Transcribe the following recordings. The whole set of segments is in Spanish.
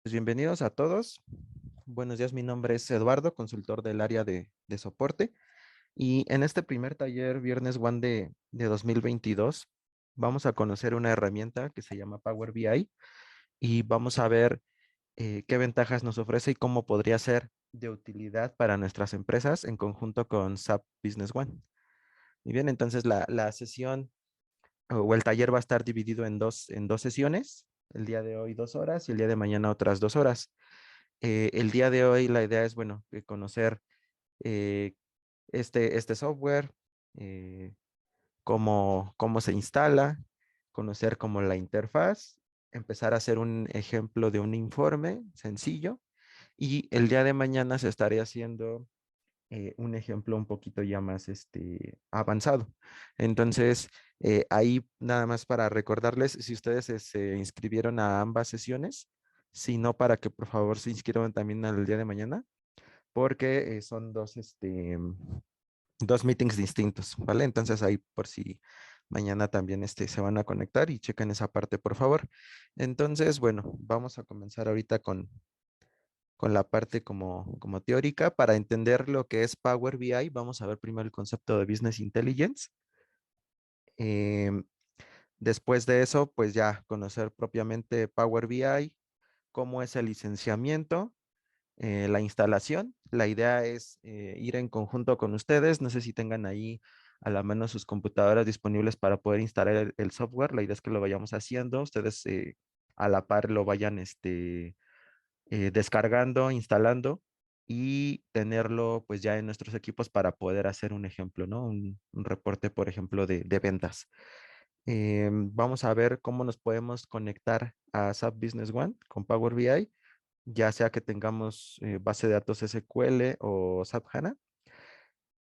Pues bienvenidos a todos. Buenos días, mi nombre es Eduardo, consultor del área de soporte. Y en este primer taller, Viernes One de 2022, vamos a conocer una herramienta que se llama Power BI y vamos a ver qué ventajas nos ofrece y cómo podría ser de utilidad para nuestras empresas en conjunto con SAP Business One. Muy bien, entonces la sesión o el taller va a estar dividido en dos sesiones. El día de hoy 2 horas y el día de mañana otras 2 horas. El día de hoy la idea es, bueno, conocer eh, este software, eh, cómo se instala, conocer cómo la interfaz, empezar a hacer un ejemplo de un informe sencillo y el día de mañana se estaría haciendo un ejemplo un poquito ya más avanzado. Entonces, ahí nada más para recordarles, si ustedes se inscribieron a ambas sesiones, si no, para que por favor se inscriban también al día de mañana, porque son dos meetings distintos, ¿vale? Entonces ahí por si mañana también se van a conectar y chequen esa parte, por favor. Entonces, bueno, vamos a comenzar ahorita con la parte como teórica. Para entender lo que es Power BI, vamos a ver primero el concepto de Business Intelligence. Em, Después de eso, pues ya conocer propiamente Power BI, cómo es el licenciamiento, la instalación. La idea es ir en conjunto con ustedes. No sé si tengan ahí a la mano sus computadoras disponibles para poder instalar el software. La idea es que lo vayamos haciendo. Ustedes a la par lo vayan descargando, instalando y tenerlo pues ya en nuestros equipos para poder hacer un ejemplo, ¿no? Un reporte, por ejemplo, de ventas. Vamos a ver cómo nos podemos conectar a SAP Business One con Power BI, ya sea que tengamos base de datos SQL o SAP HANA.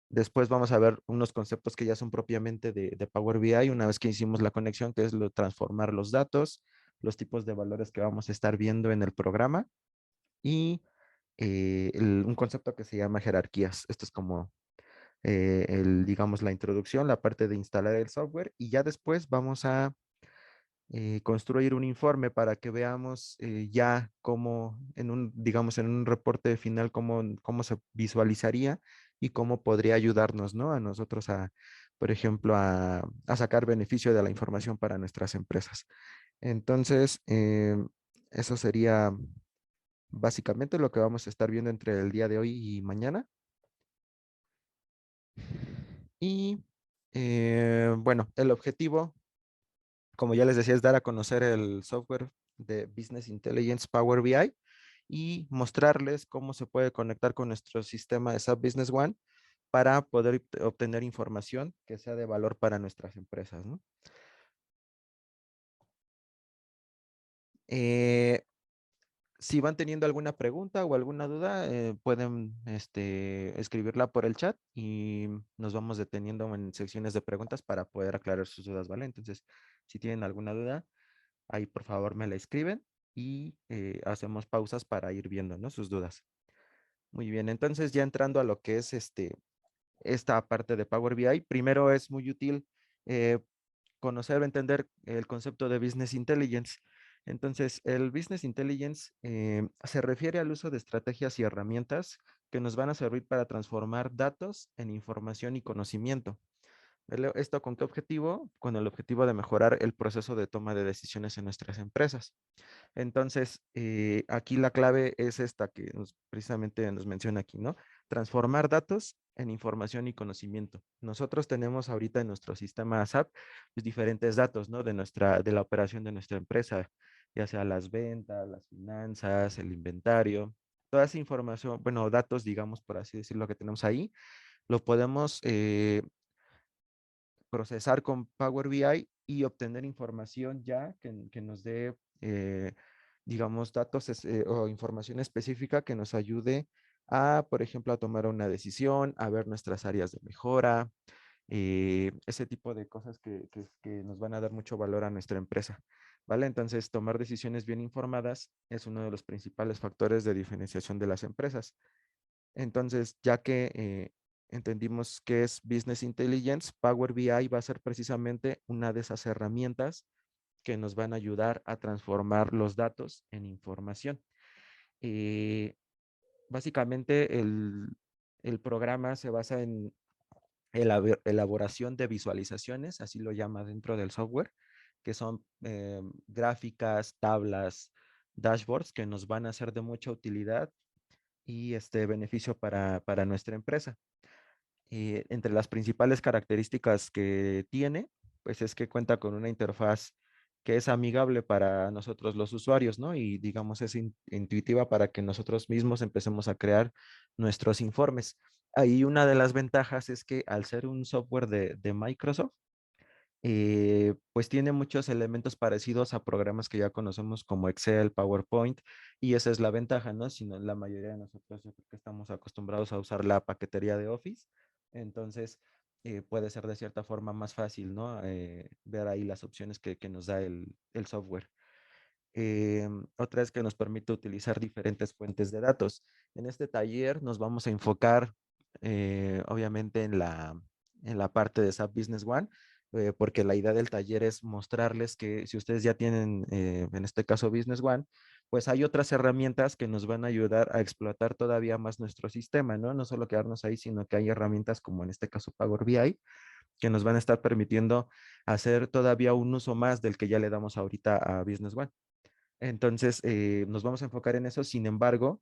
Después vamos a ver unos conceptos que ya son propiamente de Power BI, una vez que hicimos la conexión, que es transformar los datos, los tipos de valores que vamos a estar viendo en el programa y un concepto que se llama jerarquías. Esto es como digamos, la introducción, la parte de instalar el software y ya después vamos a construir un informe para que veamos ya cómo, digamos, en un reporte final, cómo se visualizaría y cómo podría ayudarnos, ¿no? A nosotros por ejemplo, a sacar beneficio de la información para nuestras empresas. Entonces, eso sería básicamente lo que vamos a estar viendo entre el día de hoy y mañana. Y bueno, el objetivo, como ya les decía, es dar a conocer el software de Business Intelligence Power BI y mostrarles cómo se puede conectar con nuestro sistema de SAP Business One para poder obtener información que sea de valor para nuestras empresas, ¿no? Eh, si van teniendo alguna pregunta o alguna duda, pueden escribirla por el chat y nos vamos deteniendo en secciones de preguntas para poder aclarar sus dudas, ¿vale? Entonces, si tienen alguna duda, ahí por favor me la escriben y hacemos pausas para ir viendo, ¿no? Sus dudas. Muy bien, entonces ya entrando a lo que es esta parte de Power BI, primero es muy útil eh, conocer o entender el concepto de Business Intelligence. Entonces, el Business Intelligence se refiere al uso de estrategias y herramientas que nos van a servir para transformar datos en información y conocimiento. ¿Vale? ¿Esto con qué objetivo? Con el objetivo de mejorar el proceso de toma de decisiones en nuestras empresas. Entonces, aquí la clave es esta que precisamente nos menciona aquí, ¿no? Transformar datos en información y conocimiento. Nosotros tenemos ahorita en nuestro sistema SAP pues, diferentes datos, ¿no? De la operación de nuestra empresa, ya sea las ventas, las finanzas, el inventario, toda esa información, bueno, datos, digamos, por así decirlo, que tenemos ahí, lo podemos procesar con Power BI y obtener información ya que nos dé, digamos, datos o información específica que nos ayude a, por ejemplo, a tomar una decisión, a ver nuestras áreas de mejora, ese tipo de cosas que nos van a dar mucho valor a nuestra empresa. ¿Vale? Entonces, tomar decisiones bien informadas es uno de los principales factores de diferenciación de las empresas. Entonces, ya que entendimos qué es Business Intelligence, Power BI va a ser precisamente una de esas herramientas que nos van a ayudar a transformar los datos en información. Eh, Básicamente el programa se basa en elaboración de visualizaciones, así lo llama dentro del software, que son gráficas, tablas, dashboards que nos van a ser de mucha utilidad y este beneficio para nuestra empresa. Entre las principales características que tiene, pues es que cuenta con una interfaz que es amigable para nosotros los usuarios, ¿no? Y digamos es intuitiva para que nosotros mismos empecemos a crear nuestros informes. Ahí una de las ventajas es que al ser un software de Microsoft, pues tiene muchos elementos parecidos a programas que ya conocemos como Excel, PowerPoint, y esa es la ventaja, ¿no? Sino la mayoría de nosotros yo creo que estamos acostumbrados a usar la paquetería de Office, entonces puede ser de cierta forma más fácil, ¿no? Ver ahí las opciones que nos da el software. Otra es que nos permite utilizar diferentes fuentes de datos. En este taller nos vamos a enfocar, obviamente, en la parte de SAP Business One, porque la idea del taller es mostrarles que si ustedes ya tienen, en este caso, Business One, pues hay otras herramientas que nos van a ayudar a explotar todavía más nuestro sistema, ¿no? No solo quedarnos ahí, sino que hay herramientas como en este caso Power BI, que nos van a estar permitiendo hacer todavía un uso más del que ya le damos ahorita a Business One. Entonces, nos vamos a enfocar en eso. Sin embargo,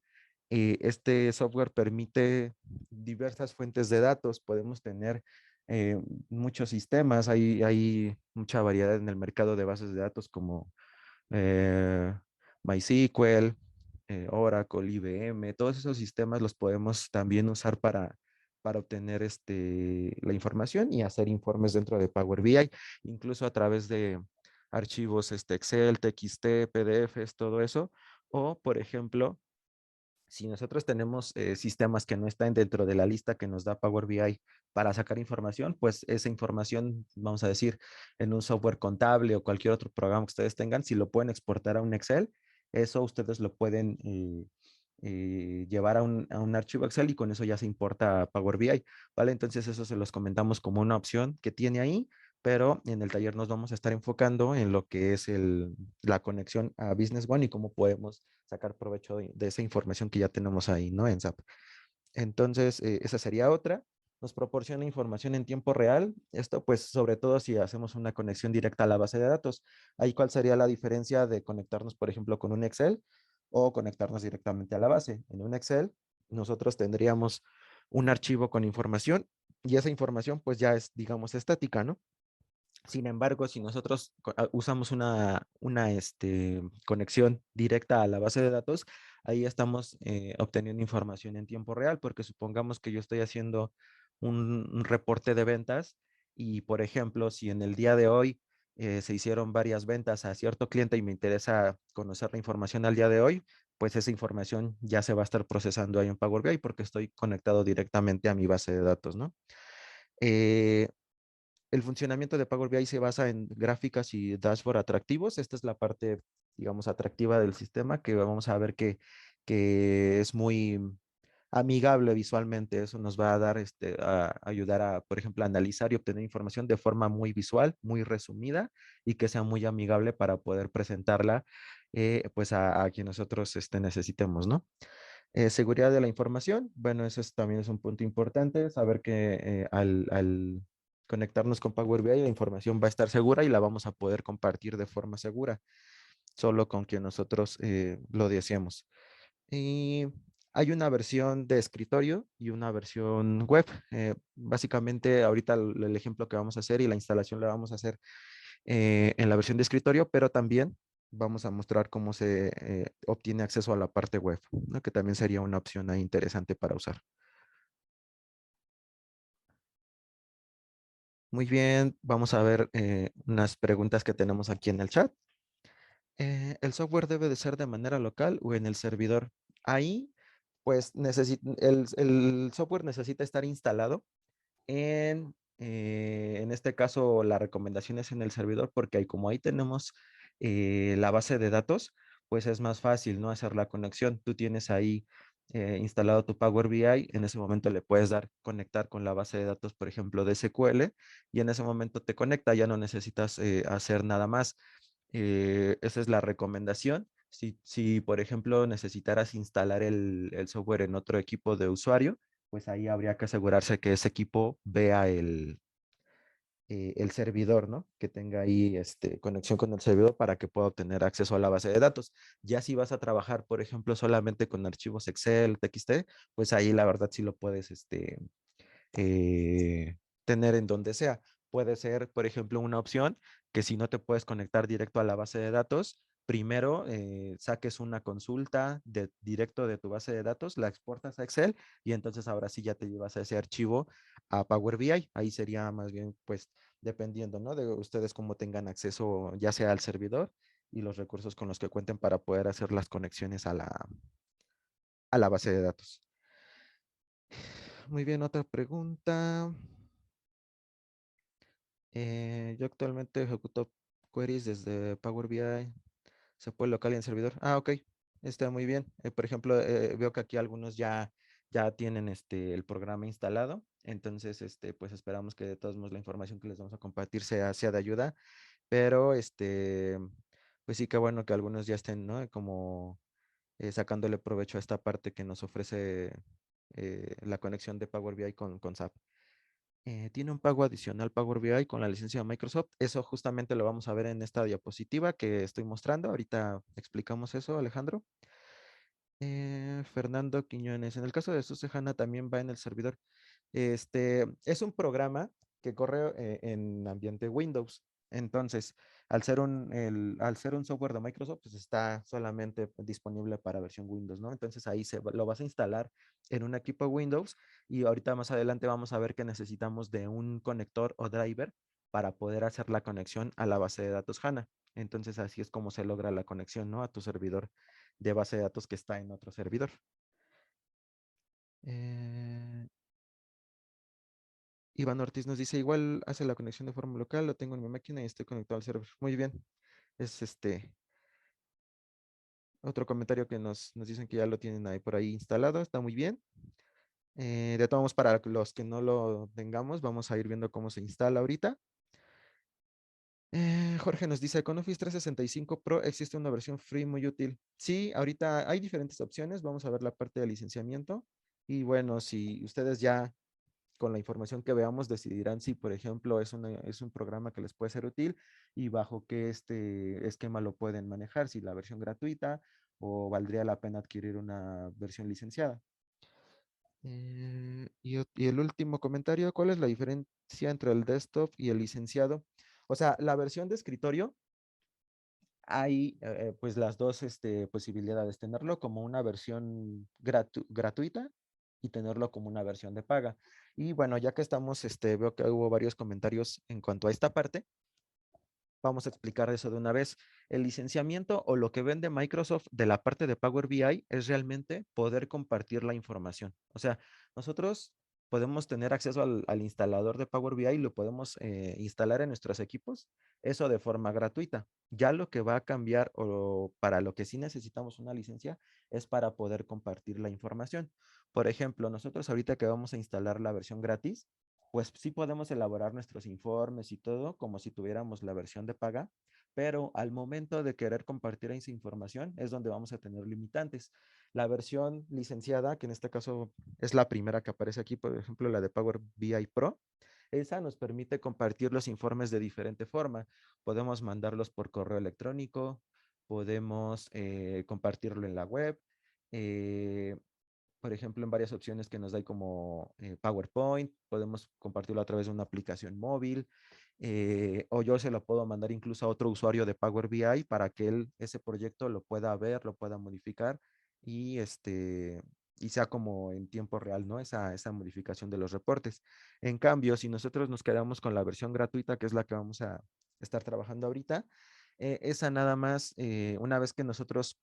este software permite diversas fuentes de datos. Podemos tener eh, muchos sistemas. Hay mucha variedad en el mercado de bases de datos como eh, MySQL, Oracle, IBM. Todos esos sistemas los podemos también usar para obtener la información y hacer informes dentro de Power BI, incluso a través de archivos Excel, TXT, PDFs, todo eso. O, por ejemplo, si nosotros tenemos sistemas que no están dentro de la lista que nos da Power BI para sacar información, pues esa información, vamos a decir, en un software contable o cualquier otro programa que ustedes tengan, si lo pueden exportar a un Excel, eso ustedes lo pueden llevar a un archivo Excel y con eso ya se importa a Power BI, ¿vale? Entonces eso se los comentamos como una opción que tiene ahí, pero en el taller nos vamos a estar enfocando en lo que es la conexión a Business One y cómo podemos sacar provecho de esa información que ya tenemos ahí, ¿no? En SAP. Entonces, esa sería otra. Nos proporciona información en tiempo real. Esto, pues, sobre todo si hacemos una conexión directa a la base de datos. Ahí, ¿cuál sería la diferencia de conectarnos, por ejemplo, con un Excel o conectarnos directamente a la base? En un Excel, nosotros tendríamos un archivo con información y esa información, pues, ya es, digamos, estática, ¿no? Sin embargo, si nosotros usamos una conexión directa a la base de datos, ahí estamos obteniendo información en tiempo real, porque supongamos que yo estoy haciendo un reporte de ventas y, por ejemplo, si en el día de hoy se hicieron varias ventas a cierto cliente y me interesa conocer la información al día de hoy, pues esa información ya se va a estar procesando ahí en Power BI porque estoy conectado directamente a mi base de datos, ¿no? Eh, el funcionamiento de Power BI se basa en gráficas y dashboard atractivos. Esta es la parte, digamos, atractiva del sistema que vamos a ver que es muy amigable visualmente. Eso nos va a dar, a ayudar a, por ejemplo, analizar y obtener información de forma muy visual, muy resumida y que sea muy amigable para poder presentarla, pues, a quien nosotros necesitemos, ¿no? Seguridad de la información, bueno, también es un punto importante, saber que al conectarnos con Power BI la información va a estar segura y la vamos a poder compartir de forma segura, solo con quien nosotros lo deseemos. Y hay una versión de escritorio y una versión web. Básicamente, ahorita el ejemplo que vamos a hacer y la instalación la vamos a hacer en la versión de escritorio, pero también vamos a mostrar cómo se obtiene acceso a la parte web, ¿no? Que también sería una opción ahí interesante para usar. Muy bien, vamos a ver unas preguntas que tenemos aquí en el chat. ¿El software debe de ser de manera local o en el servidor? Ahí, pues, el software necesita estar instalado en este caso, la recomendación es en el servidor porque como ahí tenemos la base de datos, pues es más fácil, ¿no? Hacer la conexión. Tú tienes ahí instalado tu Power BI, en ese momento le puedes dar conectar con la base de datos, por ejemplo, de SQL, y en ese momento te conecta, ya no necesitas hacer nada más. Esa es la recomendación. Si, por ejemplo, necesitaras instalar el software en otro equipo de usuario, pues ahí habría que asegurarse que ese equipo vea el servidor, ¿no? Que tenga ahí conexión con el servidor para que pueda obtener acceso a la base de datos. Ya si vas a trabajar, por ejemplo, solamente con archivos Excel, TXT, pues ahí la verdad sí lo puedes eh, tener en donde sea. Puede ser, por ejemplo, una opción que si no te puedes conectar directo a la base de datos, primero saques una consulta directo de tu base de datos, la exportas a Excel y entonces ahora sí ya te llevas ese archivo a Power BI. Ahí sería más bien, pues, dependiendo, ¿no? De ustedes cómo tengan acceso ya sea al servidor y los recursos con los que cuenten para poder hacer las conexiones a la base de datos. Muy bien, otra pregunta. Yo actualmente ejecuto queries desde Power BI. Se puede local y en servidor. Ah, ok. Está muy bien. Por ejemplo, veo que aquí algunos ya tienen el programa instalado. Entonces, pues esperamos que de todos modos la información que les vamos a compartir sea de ayuda. Pero, pues sí que bueno que algunos ya estén, ¿no? Como sacándole provecho a esta parte que nos ofrece la conexión de Power BI con SAP. Tiene un pago adicional Power BI con la licencia de Microsoft. Eso justamente lo vamos a ver en esta diapositiva que estoy mostrando. Ahorita explicamos eso, Alejandro. Fernando Quiñones. En el caso de Susana también va en el servidor. Es un programa que corre en ambiente Windows. Entonces, al ser un software de Microsoft, pues está solamente disponible para versión Windows, ¿no? Entonces ahí lo vas a instalar en un equipo Windows y ahorita más adelante vamos a ver que necesitamos de un conector o driver para poder hacer la conexión a la base de datos HANA. Entonces así es como se logra la conexión, ¿no? A tu servidor de base de datos que está en otro servidor. Eh, Iván Ortiz nos dice, igual hace la conexión de forma local, lo tengo en mi máquina y estoy conectado al server. Muy bien. Es otro comentario que nos dicen que ya lo tienen ahí por ahí instalado, está muy bien. De todos modos, para los que no lo tengamos, vamos a ir viendo cómo se instala ahorita. Jorge nos dice, con Office 365 Pro existe una versión free muy útil. Sí, ahorita hay diferentes opciones, vamos a ver la parte de licenciamiento. Y bueno, si ustedes ya con la información que veamos decidirán si, por ejemplo, es un programa que les puede ser útil y bajo qué esquema lo pueden manejar, si la versión gratuita o valdría la pena adquirir una versión licenciada. Y el último comentario, ¿cuál es la diferencia entre el desktop y el licenciado? O sea, la versión de escritorio hay pues las dos posibilidades, tenerlo como una versión gratuita y tenerlo como una versión de paga. Y bueno, ya que estamos, veo que hubo varios comentarios en cuanto a esta parte. Vamos a explicar eso de una vez. El licenciamiento o lo que vende Microsoft de la parte de Power BI es realmente poder compartir la información. O sea, nosotros podemos tener acceso al instalador de Power BI y lo podemos instalar en nuestros equipos, eso de forma gratuita. Ya lo que va a cambiar o para lo que sí necesitamos una licencia es para poder compartir la información. Por ejemplo, nosotros ahorita que vamos a instalar la versión gratis, pues sí podemos elaborar nuestros informes y todo como si tuviéramos la versión de paga, pero al momento de querer compartir esa información es donde vamos a tener limitantes. La versión licenciada, que en este caso es la primera que aparece aquí, por ejemplo, la de Power BI Pro, esa nos permite compartir los informes de diferente forma. Podemos mandarlos por correo electrónico, podemos compartirlo en la web, eh, por ejemplo, en varias opciones que nos da como PowerPoint, podemos compartirlo a través de una aplicación móvil, o yo se lo puedo mandar incluso a otro usuario de Power BI para que él ese proyecto lo pueda ver, lo pueda modificar y y sea como en tiempo real, ¿no? Esa modificación de los reportes. En cambio, si nosotros nos quedamos con la versión gratuita, que es la que vamos a estar trabajando ahorita, esa nada más, una vez que nosotros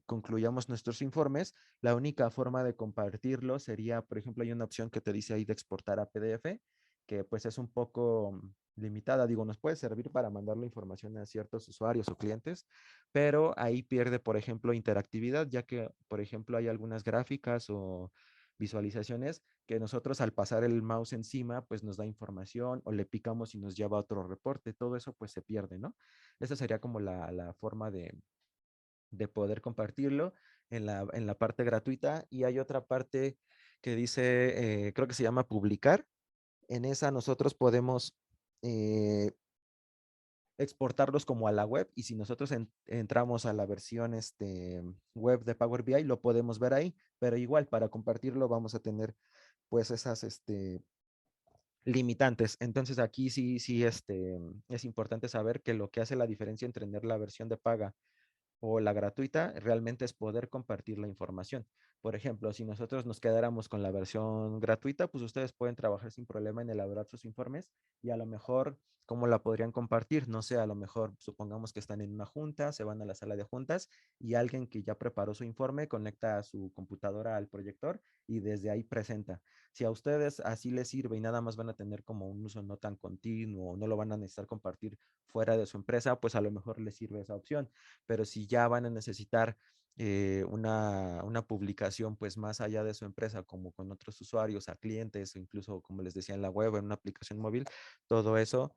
concluyamos nuestros informes, la única forma de compartirlo sería, por ejemplo, hay una opción que te dice ahí de exportar a PDF, que pues es un poco limitada, digo, nos puede servir para mandar la información a ciertos usuarios o clientes, pero ahí pierde, por ejemplo, interactividad, ya que, por ejemplo, hay algunas gráficas o visualizaciones que nosotros al pasar el mouse encima, pues nos da información o le picamos y nos lleva a otro reporte, todo eso pues se pierde, ¿no? Esa sería como la forma de poder compartirlo en la parte gratuita, y hay otra parte que dice, creo que se llama publicar. En esa nosotros podemos exportarlos como a la web, y si nosotros entramos a la versión web de Power BI, lo podemos ver ahí, pero igual para compartirlo vamos a tener pues esas limitantes. Entonces aquí sí es importante saber que lo que hace la diferencia entre tener la versión de paga o la gratuita realmente es poder compartir la información. Por ejemplo, si nosotros nos quedáramos con la versión gratuita, pues ustedes pueden trabajar sin problema en elaborar sus informes, y a lo mejor, ¿cómo la podrían compartir? No sé, a lo mejor supongamos que están en una junta, se van a la sala de juntas y alguien que ya preparó su informe conecta su computadora al proyector y desde ahí presenta. Si a ustedes así les sirve y nada más van a tener como un uso no tan continuo, no lo van a necesitar compartir fuera de su empresa, pues a lo mejor les sirve esa opción. Pero si ya van a necesitar una publicación pues más allá de su empresa, como con otros usuarios, a clientes, o incluso como les decía en la web, en una aplicación móvil, todo eso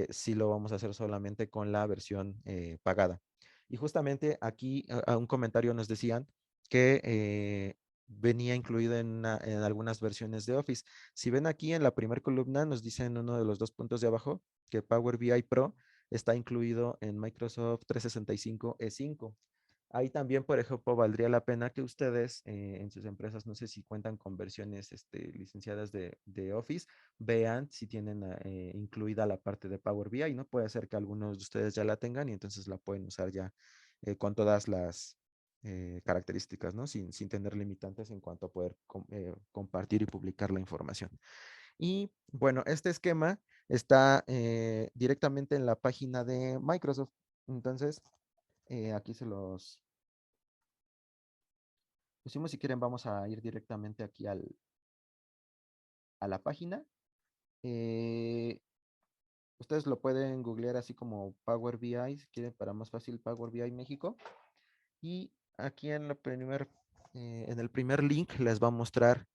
sí lo vamos a hacer solamente con la versión pagada. Y justamente aquí a un comentario nos decían que venía incluido en algunas versiones de Office. Si ven aquí en la primera columna, nos dicen uno de los dos puntos de abajo que Power BI Pro está incluido en Microsoft 365 E5. Ahí también, por ejemplo, valdría la pena que ustedes en sus empresas, no sé si cuentan con versiones licenciadas de Office, vean si tienen incluida la parte de Power BI, ¿no? Puede ser que algunos de ustedes ya la tengan y entonces la pueden usar ya con todas las características, ¿no? Sin tener limitantes en cuanto a poder compartir y publicar la información. Y bueno, este esquema está directamente en la página de Microsoft. Entonces, aquí se los pusimos. Si quieren, vamos a ir directamente aquí a la página. Eh, Ustedes lo pueden googlear así como Power BI, si quieren, para más fácil, Power BI México. Y aquí en el primer link les va a mostrar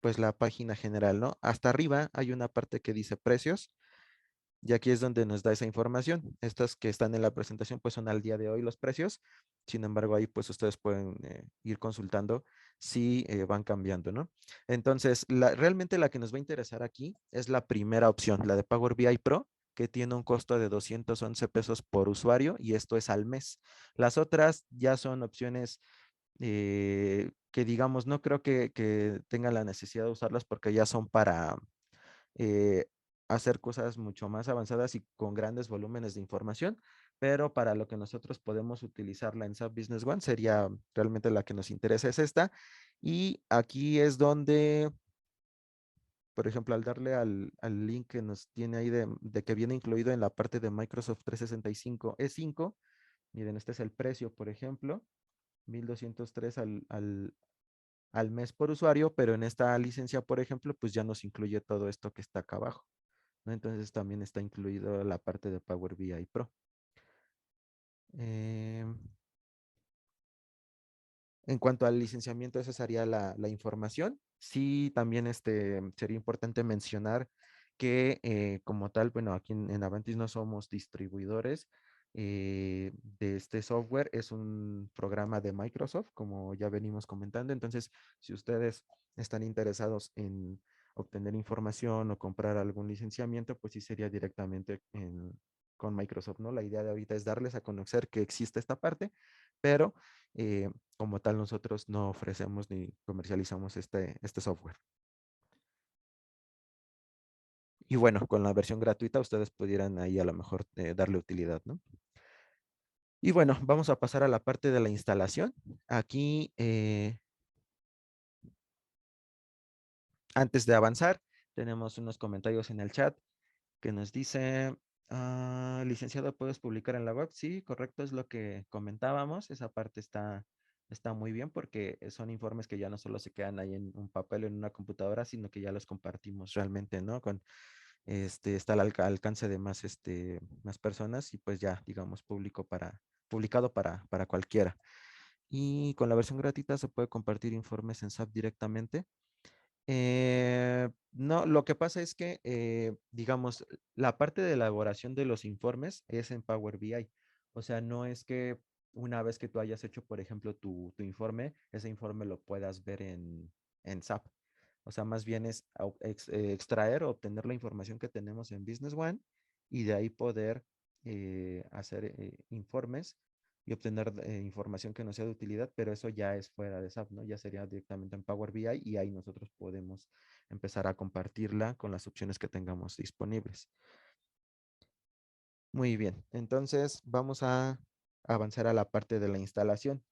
pues la página general, ¿no? Hasta arriba hay una parte que dice precios. Y aquí es donde nos da esa información. Estas que están en la presentación pues son al día de hoy los precios. Sin embargo, ahí pues ustedes pueden ir consultando si van cambiando, ¿no? Entonces, realmente la que nos va a interesar aquí es la primera opción, la de Power BI Pro, que tiene un costo de 211 pesos por usuario, y esto es al mes. Las otras ya son opciones que digamos, no creo que tengan la necesidad de usarlas porque ya son para eh, hacer cosas mucho más avanzadas y con grandes volúmenes de información, pero para lo que nosotros podemos utilizarla en SAP Business One sería realmente la que nos interesa es esta. Y aquí es donde, por ejemplo, al darle al link que nos tiene ahí de que viene incluido en la parte de Microsoft 365 E5, miren, este es el precio, por ejemplo, 1203 al mes por usuario, pero en esta licencia, por ejemplo, pues ya nos incluye todo esto que está acá abajo, ¿no? Entonces también está incluido la parte de Power BI Pro. Eh, en cuanto al licenciamiento, esa sería la información. Sí, también sería importante mencionar que como tal, bueno, aquí en Avantis no somos distribuidores de este software, es un programa de Microsoft, como ya venimos comentando. Entonces, si ustedes están interesados en obtener información o comprar algún licenciamiento, pues sí sería directamente con Microsoft, ¿no? La idea de ahorita es darles a conocer que existe esta parte, pero como tal nosotros no ofrecemos ni comercializamos este software. Y bueno, con la versión gratuita ustedes pudieran ahí a lo mejor darle utilidad, ¿no? Y bueno, vamos a pasar a la parte de la instalación. Aquí, antes de avanzar, tenemos unos comentarios en el chat que nos dice, licenciado, ¿puedes publicar en la web? Sí, correcto, es lo que comentábamos. Esa parte está muy bien porque son informes que ya no solo se quedan ahí en un papel o en una computadora, sino que ya los compartimos realmente, ¿no? Está al alcance de más personas y pues ya, digamos, publicado para cualquiera. Y con la versión gratuita se puede compartir informes en SAP directamente. No, lo que pasa es que, digamos, la parte de elaboración de los informes es en Power BI. O sea, no es que una vez que tú hayas hecho, por ejemplo, tu informe, ese informe lo puedas ver en SAP. O sea, más bien es extraer o obtener la información que tenemos en Business One y de ahí poder hacer informes y obtener información que no sea de utilidad, pero eso ya es fuera de SAP, ¿no? Ya sería directamente en Power BI y ahí nosotros podemos empezar a compartirla con las opciones que tengamos disponibles. Muy bien, entonces vamos a avanzar a la parte de la instalación.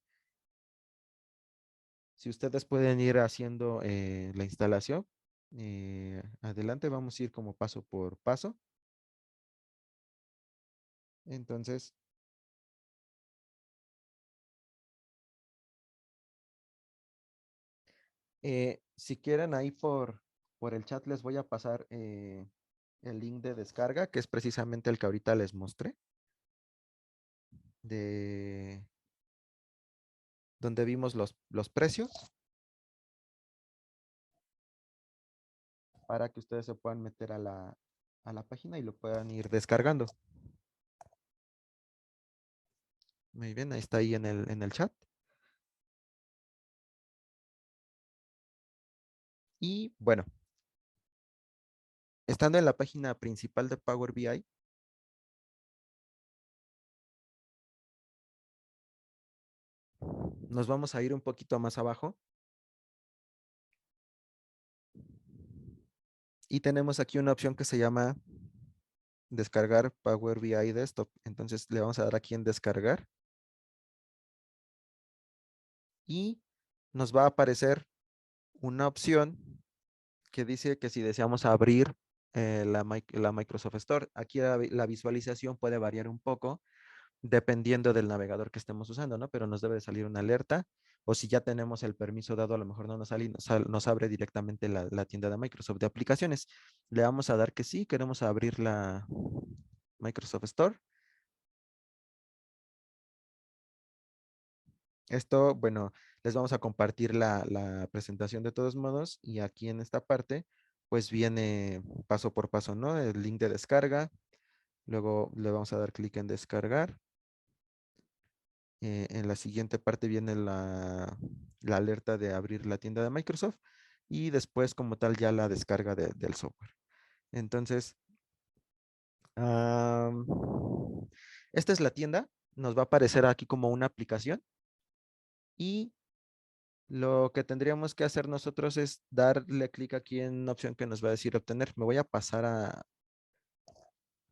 Si ustedes pueden ir haciendo la instalación, adelante, vamos a ir como paso por paso. Entonces, si quieren ahí por el chat les voy a pasar el link de descarga, que es precisamente el que ahorita les mostré, de donde vimos los precios, para que ustedes se puedan meter a la página y lo puedan ir descargando. Muy bien, ahí está ahí en el chat. Y bueno, estando en la página principal de Power BI, nos vamos a ir un poquito más abajo y tenemos aquí una opción que se llama descargar Power BI Desktop. Entonces le vamos a dar aquí en descargar y nos va a aparecer una opción que dice que si deseamos abrir la Microsoft Store, aquí la visualización puede variar un poco dependiendo del navegador que estemos usando, ¿no? Pero nos debe de salir una alerta o si ya tenemos el permiso dado, a lo mejor no nos sale, nos abre directamente la tienda de Microsoft de aplicaciones. Le vamos a dar que sí, queremos abrir la Microsoft Store. Esto, bueno, les vamos a compartir la presentación de todos modos y aquí en esta parte, pues viene paso por paso, ¿no? El link de descarga, luego le vamos a dar clic en descargar. En la siguiente parte viene la alerta de abrir la tienda de Microsoft y después como tal ya la descarga del software. Entonces, am, esta es la tienda, nos va a aparecer aquí como una aplicación y lo que tendríamos que hacer nosotros es darle clic aquí en una opción que nos va a decir obtener. Me voy a pasar a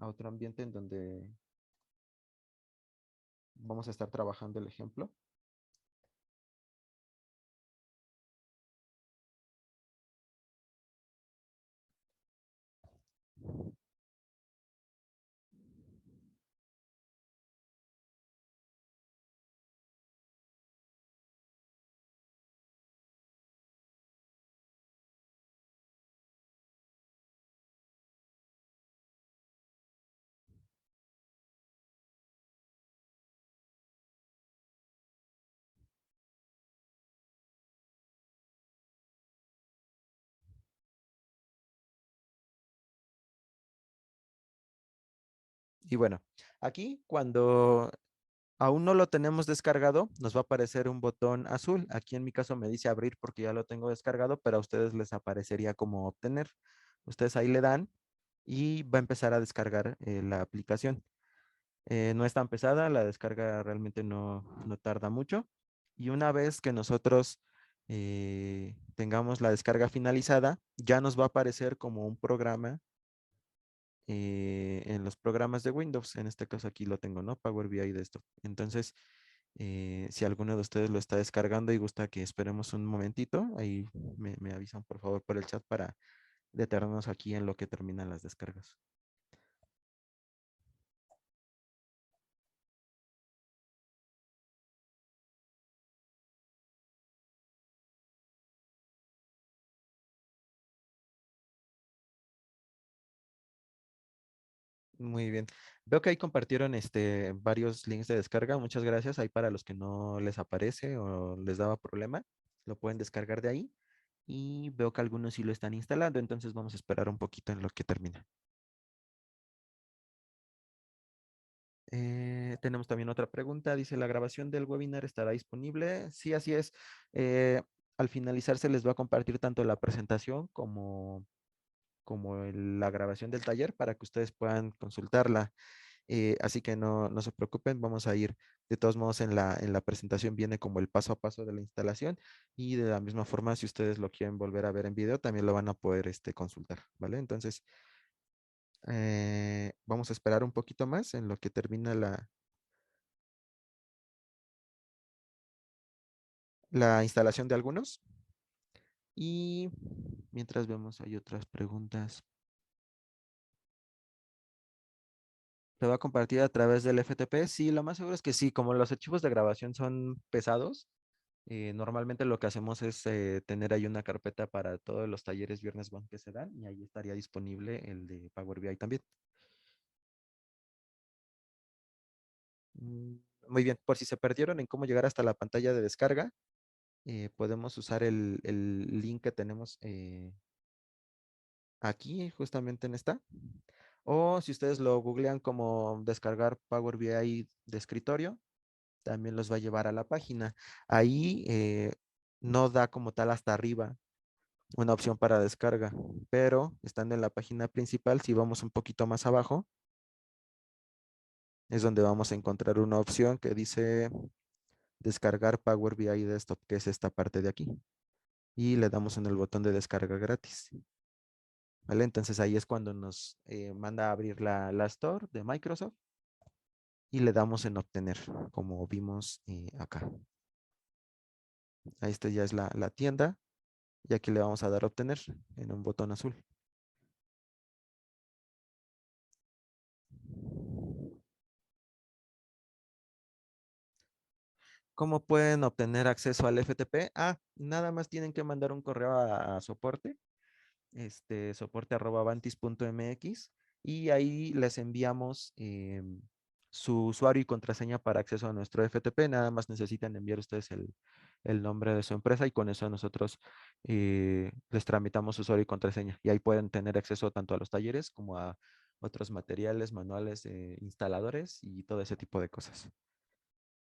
otro ambiente en donde vamos a estar trabajando el ejemplo. Y bueno, aquí cuando aún no lo tenemos descargado, nos va a aparecer un botón azul. Aquí en mi caso me dice abrir porque ya lo tengo descargado, pero a ustedes les aparecería como obtener. Ustedes ahí le dan y va a empezar a descargar la aplicación. No es tan pesada, la descarga realmente no tarda mucho. Y una vez que nosotros tengamos la descarga finalizada, ya nos va a aparecer como un programa en los programas de Windows. En este caso aquí lo tengo, ¿no? Power BI de esto. Entonces, si alguno de ustedes lo está descargando y gusta que esperemos un momentito, ahí me avisan por favor por el chat para detenernos aquí en lo que terminan las descargas. Muy bien. Veo que ahí compartieron varios links de descarga. Muchas gracias. Ahí para los que no les aparece o les daba problema, lo pueden descargar de ahí. Y veo que algunos sí lo están instalando, entonces vamos a esperar un poquito en lo que termina. Tenemos también otra pregunta. Dice, ¿la grabación del webinar estará disponible? Sí, así es. Eh, Al finalizar se les va a compartir tanto la presentación como la grabación del taller para que ustedes puedan consultarla. Así que no se preocupen, vamos a ir de todos modos en la presentación viene como el paso a paso de la instalación y de la misma forma si ustedes lo quieren volver a ver en video también lo van a poder consultar, ¿vale? Entonces vamos a esperar un poquito más en lo que termina la instalación de algunos y mientras vemos hay otras preguntas. ¿Te va a compartir a través del FTP? Sí, lo más seguro es que sí, como los archivos de grabación son pesados. Normalmente lo que hacemos es tener ahí una carpeta para todos los talleres Viernes One que se dan y ahí estaría disponible el de Power BI también. Mm, Muy bien, por si se perdieron en cómo llegar hasta la pantalla de descarga, podemos usar el link que tenemos aquí, justamente en esta. O si ustedes lo googlean como descargar Power BI de escritorio, también los va a llevar a la página. Ahí no da como tal hasta arriba una opción para descarga, pero estando en la página principal, si vamos un poquito más abajo, es donde vamos a encontrar una opción que dice descargar Power BI Desktop, que es esta parte de aquí. Y le damos en el botón de descarga gratis. ¿Vale? Entonces ahí es cuando nos manda a abrir la Store de Microsoft y le damos en obtener, como vimos acá. Ahí esta ya es la tienda y aquí le vamos a dar obtener en un botón azul. ¿Cómo pueden obtener acceso al FTP? Nada más tienen que mandar un correo a soporte, soporte@avantis.mx y ahí les enviamos su usuario y contraseña para acceso a nuestro FTP. Nada más necesitan enviar ustedes el nombre de su empresa y con eso nosotros les tramitamos su usuario y contraseña. Y ahí pueden tener acceso tanto a los talleres como a otros materiales, manuales, instaladores y todo ese tipo de cosas.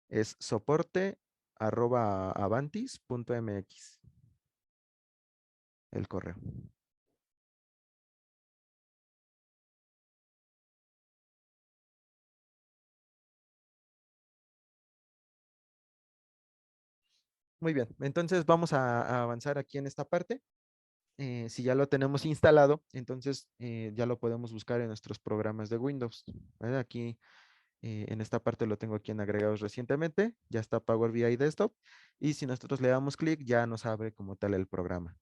Es soporte@avantis.mx, el correo. Muy bien, entonces vamos a avanzar aquí en esta parte. Si ya lo tenemos instalado, entonces ya lo podemos buscar en nuestros programas de Windows. ¿Vale? Aquí en esta parte lo tengo aquí en agregados recientemente. Ya está Power BI Desktop. Y si nosotros le damos clic, ya nos abre como tal el programa.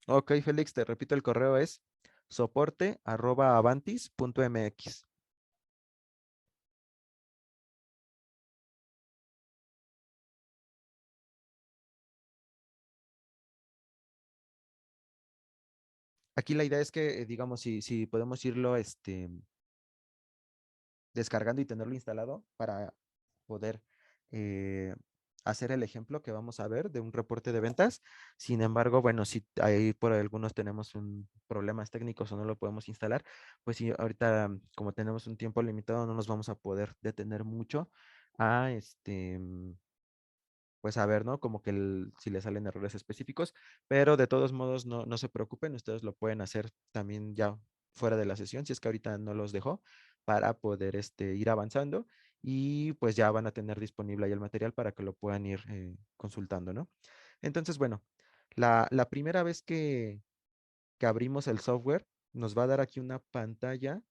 Ok, Félix, te repito, el correo es soporte@avantis.mx. Aquí la idea es que, digamos, si podemos irlo descargando y tenerlo instalado para poder eh, hacer el ejemplo que vamos a ver de un reporte de ventas. Sin embargo, bueno, si ahí por algunos tenemos problemas técnicos o no lo podemos instalar, pues sí, ahorita como tenemos un tiempo limitado, no nos vamos a poder detener mucho a pues a ver, ¿no? Como que si le salen errores específicos, pero de todos modos no se preocupen, ustedes lo pueden hacer también ya fuera de la sesión, si es que ahorita no los dejó, para poder ir avanzando y pues ya van a tener disponible ahí el material para que lo puedan ir consultando, ¿no? Entonces, bueno, la primera vez que abrimos el software, nos va a dar aquí una pantalla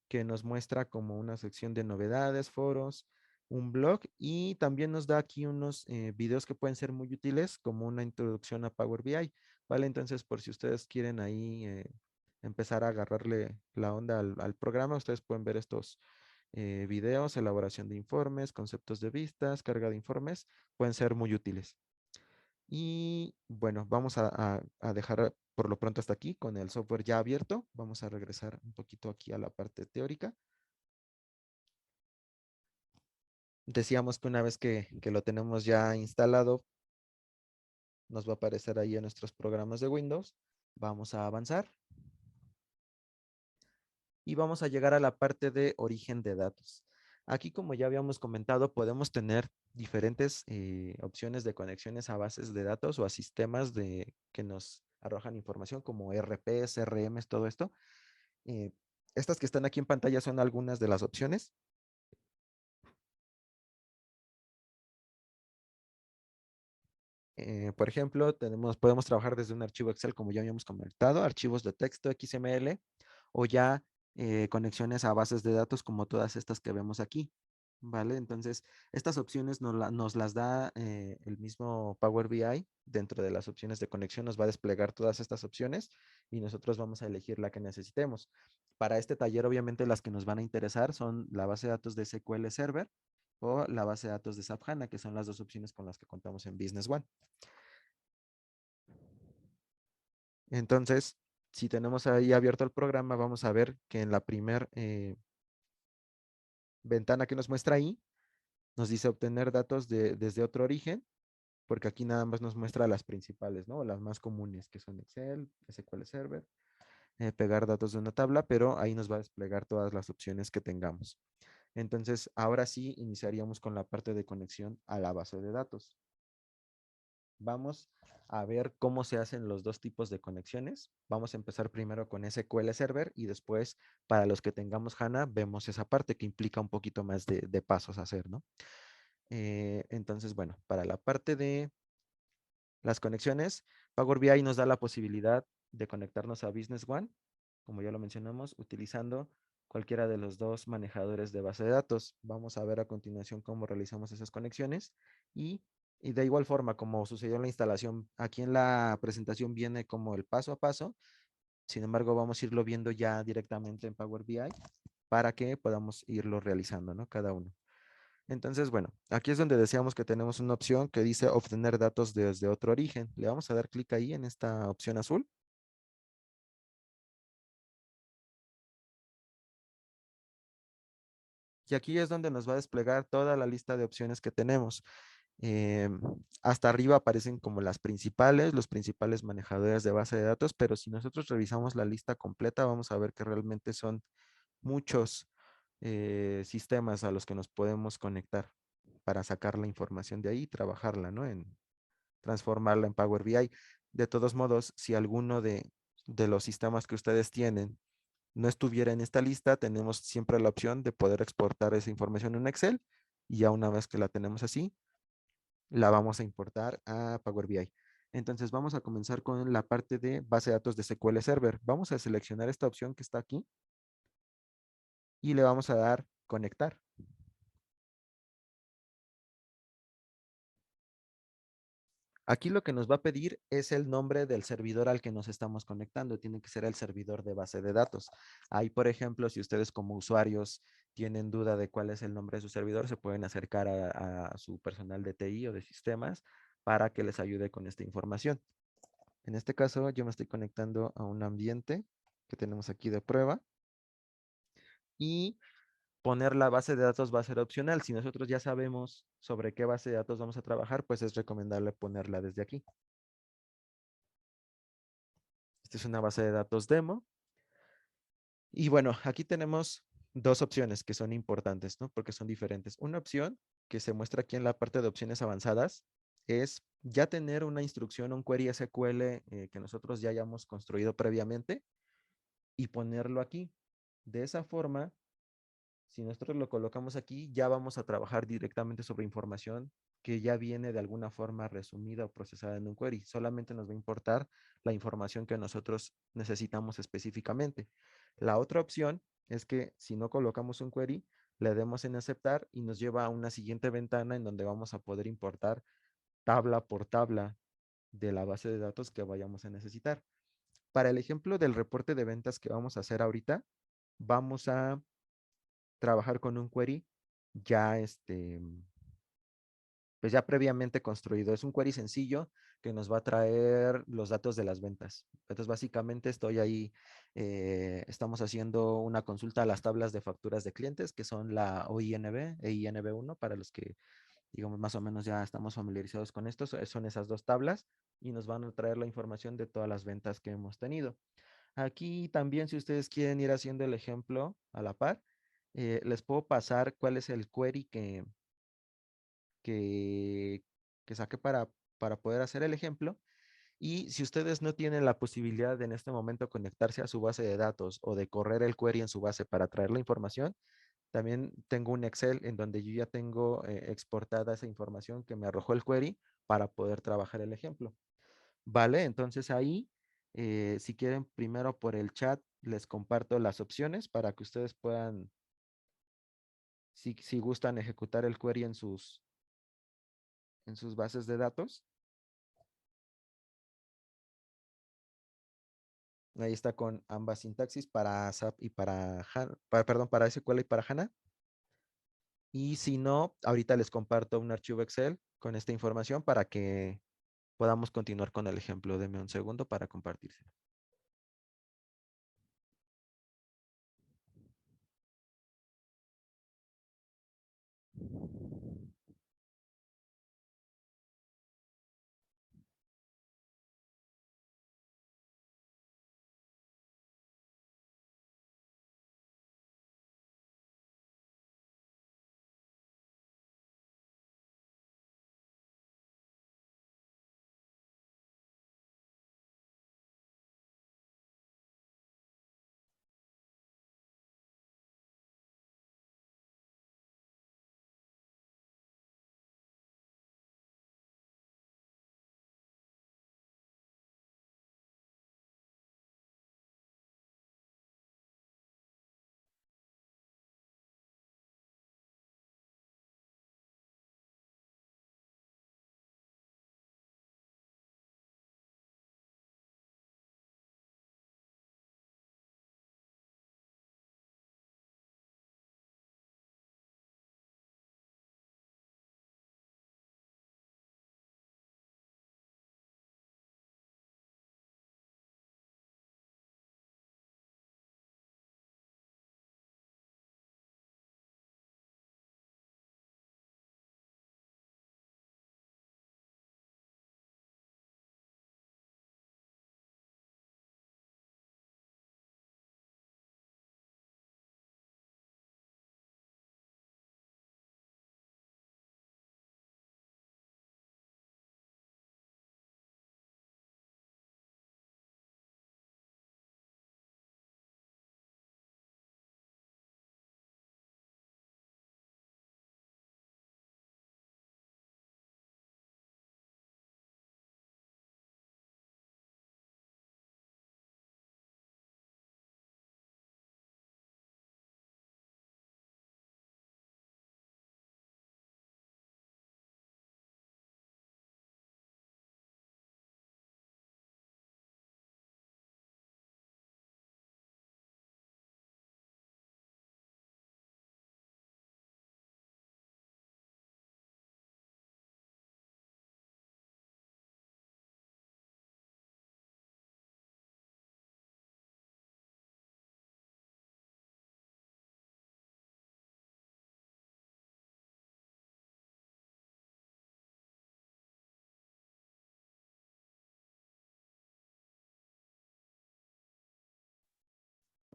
que nos muestra como una sección de novedades, foros, un blog y también nos da aquí unos videos que pueden ser muy útiles como una introducción a Power BI, ¿vale? Entonces, por si ustedes quieren ahí empezar a agarrarle la onda al programa, ustedes pueden ver estos videos, elaboración de informes, conceptos de vistas, carga de informes, pueden ser muy útiles. Y bueno, vamos a dejar por lo pronto hasta aquí con el software ya abierto. Vamos a regresar un poquito aquí a la parte teórica. Decíamos que una vez que lo tenemos ya instalado, nos va a aparecer ahí en nuestros programas de Windows. Vamos a avanzar y vamos a llegar a la parte de origen de datos. Aquí, como ya habíamos comentado, podemos tener diferentes opciones de conexiones a bases de datos o a sistemas que nos arrojan información como RP, CRMs, todo esto. Eh, Estas que están aquí en pantalla son algunas de las opciones. Por ejemplo, podemos trabajar desde un archivo Excel, como ya habíamos comentado, archivos de texto XML o ya conexiones a bases de datos como todas estas que vemos aquí. ¿Vale? Entonces, estas opciones nos las da el mismo Power BI. Dentro de las opciones de conexión nos va a desplegar todas estas opciones y nosotros vamos a elegir la que necesitemos. Para este taller, obviamente, las que nos van a interesar son la base de datos de SQL Server o la base de datos de SAP HANA, que son las dos opciones con las que contamos en Business One. Entonces, si tenemos ahí abierto el programa, vamos a ver que en la primera ventana que nos muestra ahí, nos dice obtener datos desde otro origen, porque aquí nada más nos muestra las principales, ¿no? Las más comunes, que son Excel, SQL Server, pegar datos de una tabla, pero ahí nos va a desplegar todas las opciones que tengamos. Entonces, ahora sí iniciaríamos con la parte de conexión a la base de datos. Vamos a ver cómo se hacen los dos tipos de conexiones. Vamos a empezar primero con SQL Server y después, para los que tengamos HANA, vemos esa parte que implica un poquito más de pasos a hacer, ¿no? Entonces, bueno, para la parte de las conexiones, Power BI nos da la posibilidad de conectarnos a Business One, como ya lo mencionamos, utilizando cualquiera de los dos manejadores de base de datos. Vamos a ver a continuación cómo realizamos esas conexiones y de igual forma, como sucedió en la instalación, aquí en la presentación viene como el paso a paso. Sin embargo, vamos a irlo viendo ya directamente en Power BI para que podamos irlo realizando, ¿no? Cada uno. Entonces, bueno, aquí es donde decíamos que tenemos una opción que dice obtener datos desde otro origen. Le vamos a dar clic ahí en esta opción azul. Y aquí es donde nos va a desplegar toda la lista de opciones que tenemos. Hasta arriba aparecen como las principales, los principales manejadores de base de datos, pero si nosotros revisamos la lista completa, vamos a ver que realmente son muchos sistemas a los que nos podemos conectar para sacar la información de ahí y trabajarla, ¿no? Transformarla en Power BI. De todos modos, si alguno de los sistemas que ustedes tienen no estuviera en esta lista, tenemos siempre la opción de poder exportar esa información en Excel y ya una vez que la tenemos así, la vamos a importar a Power BI. Entonces vamos a comenzar con la parte de base de datos de SQL Server. Vamos a seleccionar esta opción que está aquí y le vamos a dar conectar. Aquí lo que nos va a pedir es el nombre del servidor al que nos estamos conectando. Tiene que ser el servidor de base de datos. Ahí, por ejemplo, si ustedes como usuarios tienen duda de cuál es el nombre de su servidor, se pueden acercar a su personal de TI o de sistemas para que les ayude con esta información. En este caso, yo me estoy conectando a un ambiente que tenemos aquí de prueba y poner la base de datos va a ser opcional. Si nosotros ya sabemos sobre qué base de datos vamos a trabajar, pues es recomendable ponerla desde aquí. Esta es una base de datos demo. Y bueno, aquí tenemos dos opciones que son importantes, ¿no? Porque son diferentes. Una opción que se muestra aquí en la parte de opciones avanzadas es ya tener una instrucción, un query SQL que nosotros ya hayamos construido previamente y ponerlo aquí. De esa forma, si nosotros lo colocamos aquí, ya vamos a trabajar directamente sobre información que ya viene de alguna forma resumida o procesada en un query. Solamente nos va a importar la información que nosotros necesitamos específicamente. La otra opción es que si no colocamos un query, le demos en aceptar y nos lleva a una siguiente ventana en donde vamos a poder importar tabla por tabla de la base de datos que vayamos a necesitar. Para el ejemplo del reporte de ventas que vamos a hacer ahorita, vamos a trabajar con un query ya pues ya previamente construido. Es un query sencillo que nos va a traer los datos de las ventas. Entonces, básicamente estoy ahí, estamos haciendo una consulta a las tablas de facturas de clientes, que son la OINB e INB1, para los que, digamos, más o menos ya estamos familiarizados con esto. Son esas dos tablas y nos van a traer la información de todas las ventas que hemos tenido. Aquí también, si ustedes quieren ir haciendo el ejemplo a la par, les puedo pasar cuál es el query que, que saqué para poder hacer el ejemplo. Y si ustedes no tienen la posibilidad de en este momento conectarse a su base de datos o de correr el query en su base para traer la información, también tengo un Excel en donde yo ya tengo exportada esa información que me arrojó el query para poder trabajar el ejemplo. Vale, entonces ahí, si quieren, primero por el chat les comparto las opciones para que ustedes puedan, si gustan, ejecutar el query en sus bases de datos. Ahí está con ambas sintaxis para SAP y para, perdón, para SQL y para HANA. Y si no, ahorita les comparto un archivo Excel con esta información para que podamos continuar con el ejemplo. Deme un segundo para compartírselo.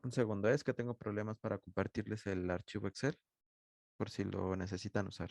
Un segundo, es que tengo problemas para compartirles el archivo Excel por si lo necesitan usar.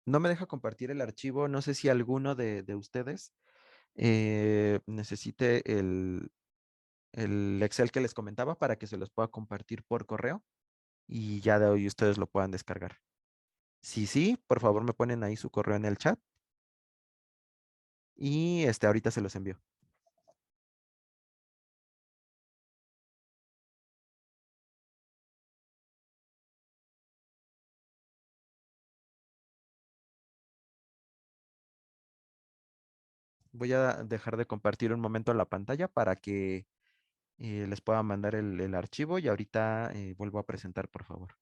No me deja compartir el archivo. No sé si alguno de ustedes necesite el Excel que les comentaba para que se los pueda compartir por correo y ya de hoy ustedes lo puedan descargar. Si sí, por favor me ponen ahí su correo en el chat y ahorita se los envío. Voy a dejar de compartir un momento la pantalla para que les pueda mandar el archivo y ahorita vuelvo a presentar, por favor.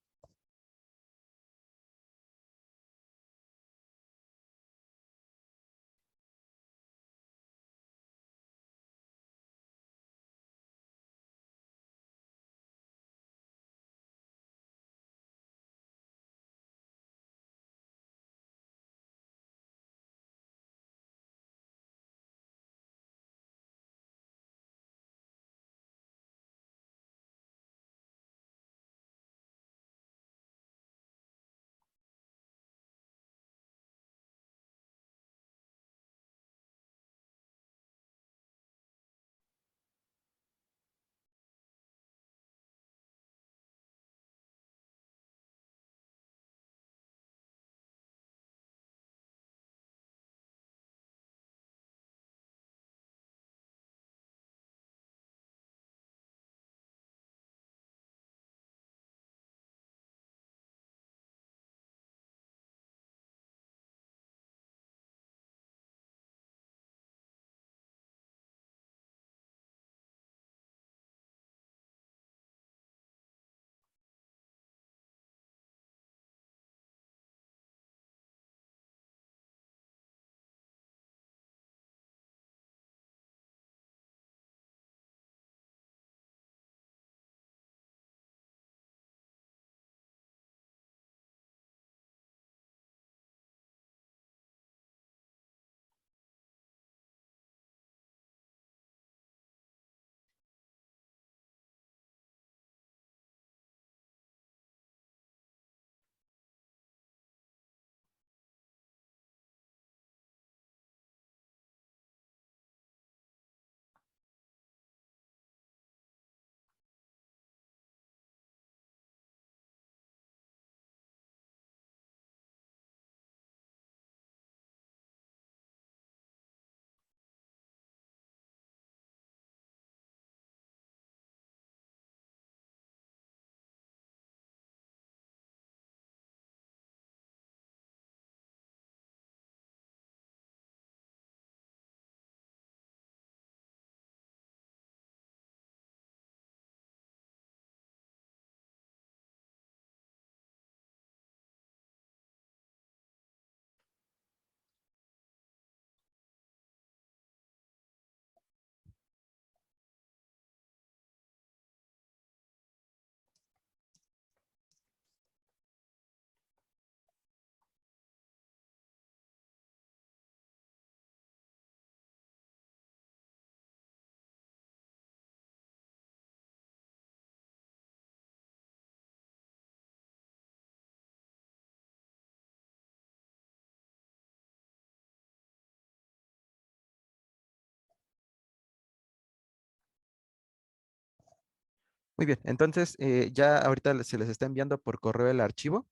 Muy bien, entonces ya ahorita se les está enviando por correo el archivo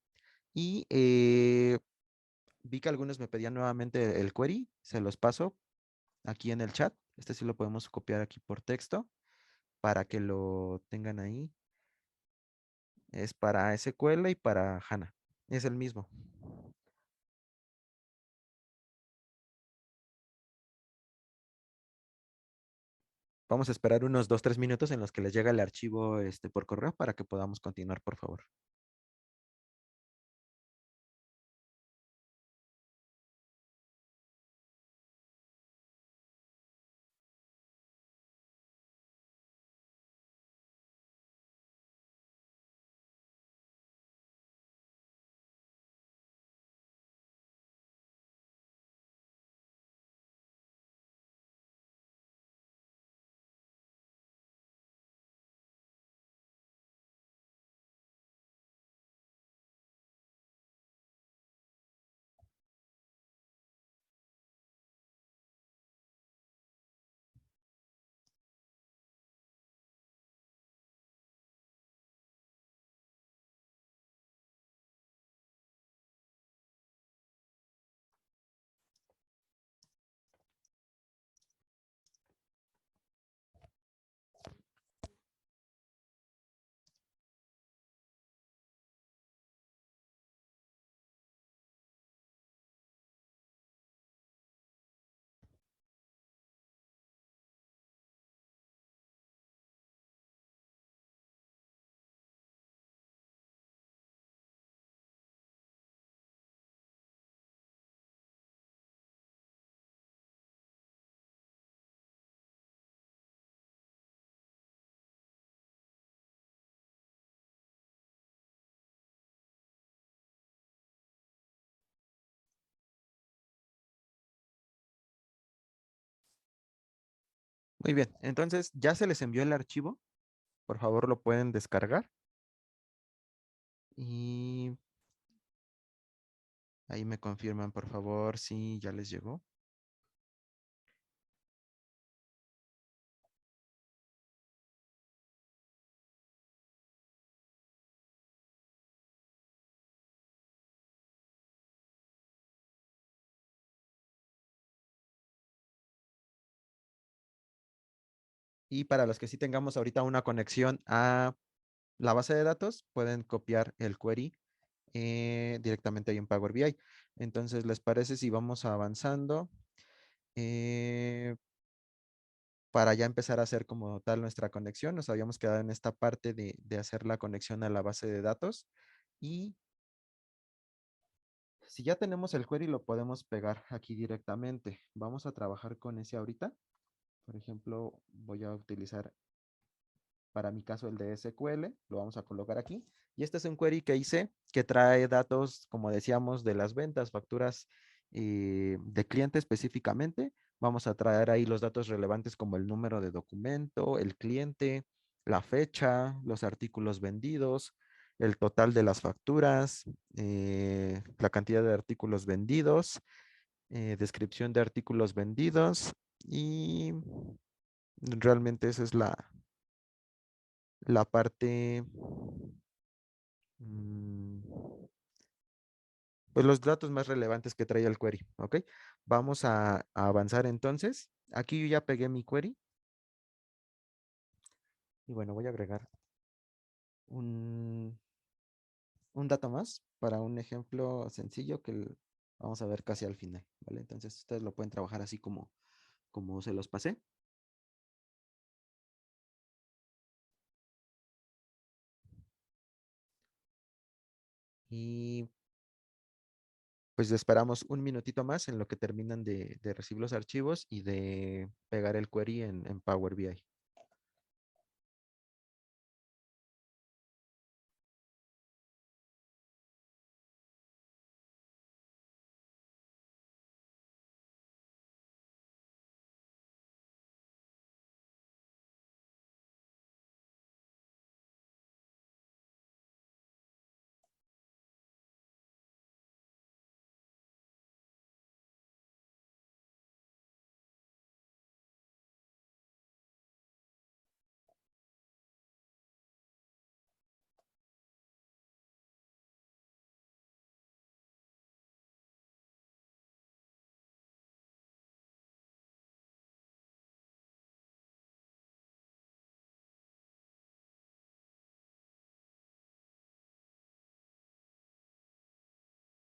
y vi que algunos me pedían nuevamente el query, se los paso aquí en el chat. Este sí lo podemos copiar aquí por texto para que lo tengan ahí. Es para SQL y para HANA. Es el mismo. Vamos a esperar unos 2, 3 minutos en los que les llegue el archivo por correo para que podamos continuar, por favor. Muy bien, entonces ya se les envió el archivo. Por favor, lo pueden descargar. Y ahí me confirman, por favor, si ya les llegó. Y para los que sí tengamos ahorita una conexión a la base de datos, pueden copiar el query directamente ahí en Power BI. Entonces, ¿les parece si vamos avanzando eh, para ya empezar a hacer como tal nuestra conexión? Nos habíamos quedado en esta parte de hacer la conexión a la base de datos. Y si ya tenemos el query, lo podemos pegar aquí directamente. Vamos a trabajar con ese ahorita. Por ejemplo, voy a utilizar para mi caso el de SQL, lo vamos a colocar aquí. Y este es un query que hice que trae datos, como decíamos, de las ventas, facturas de cliente específicamente. Vamos a traer ahí los datos relevantes como el número de documento, el cliente, la fecha, los artículos vendidos, el total de las facturas, la cantidad de artículos vendidos, descripción de artículos vendidos y realmente esa es la parte, mm, pues los datos más relevantes que trae el query, ¿ok? Vamos a avanzar entonces. Aquí yo ya pegué mi query y bueno, voy a agregar un, un dato más para un ejemplo sencillo que vamos a ver casi al final, ¿vale? Entonces ustedes lo pueden trabajar así como se los pasé. Y pues esperamos un minutito más en lo que terminan de recibir los archivos y de pegar el query en Power BI.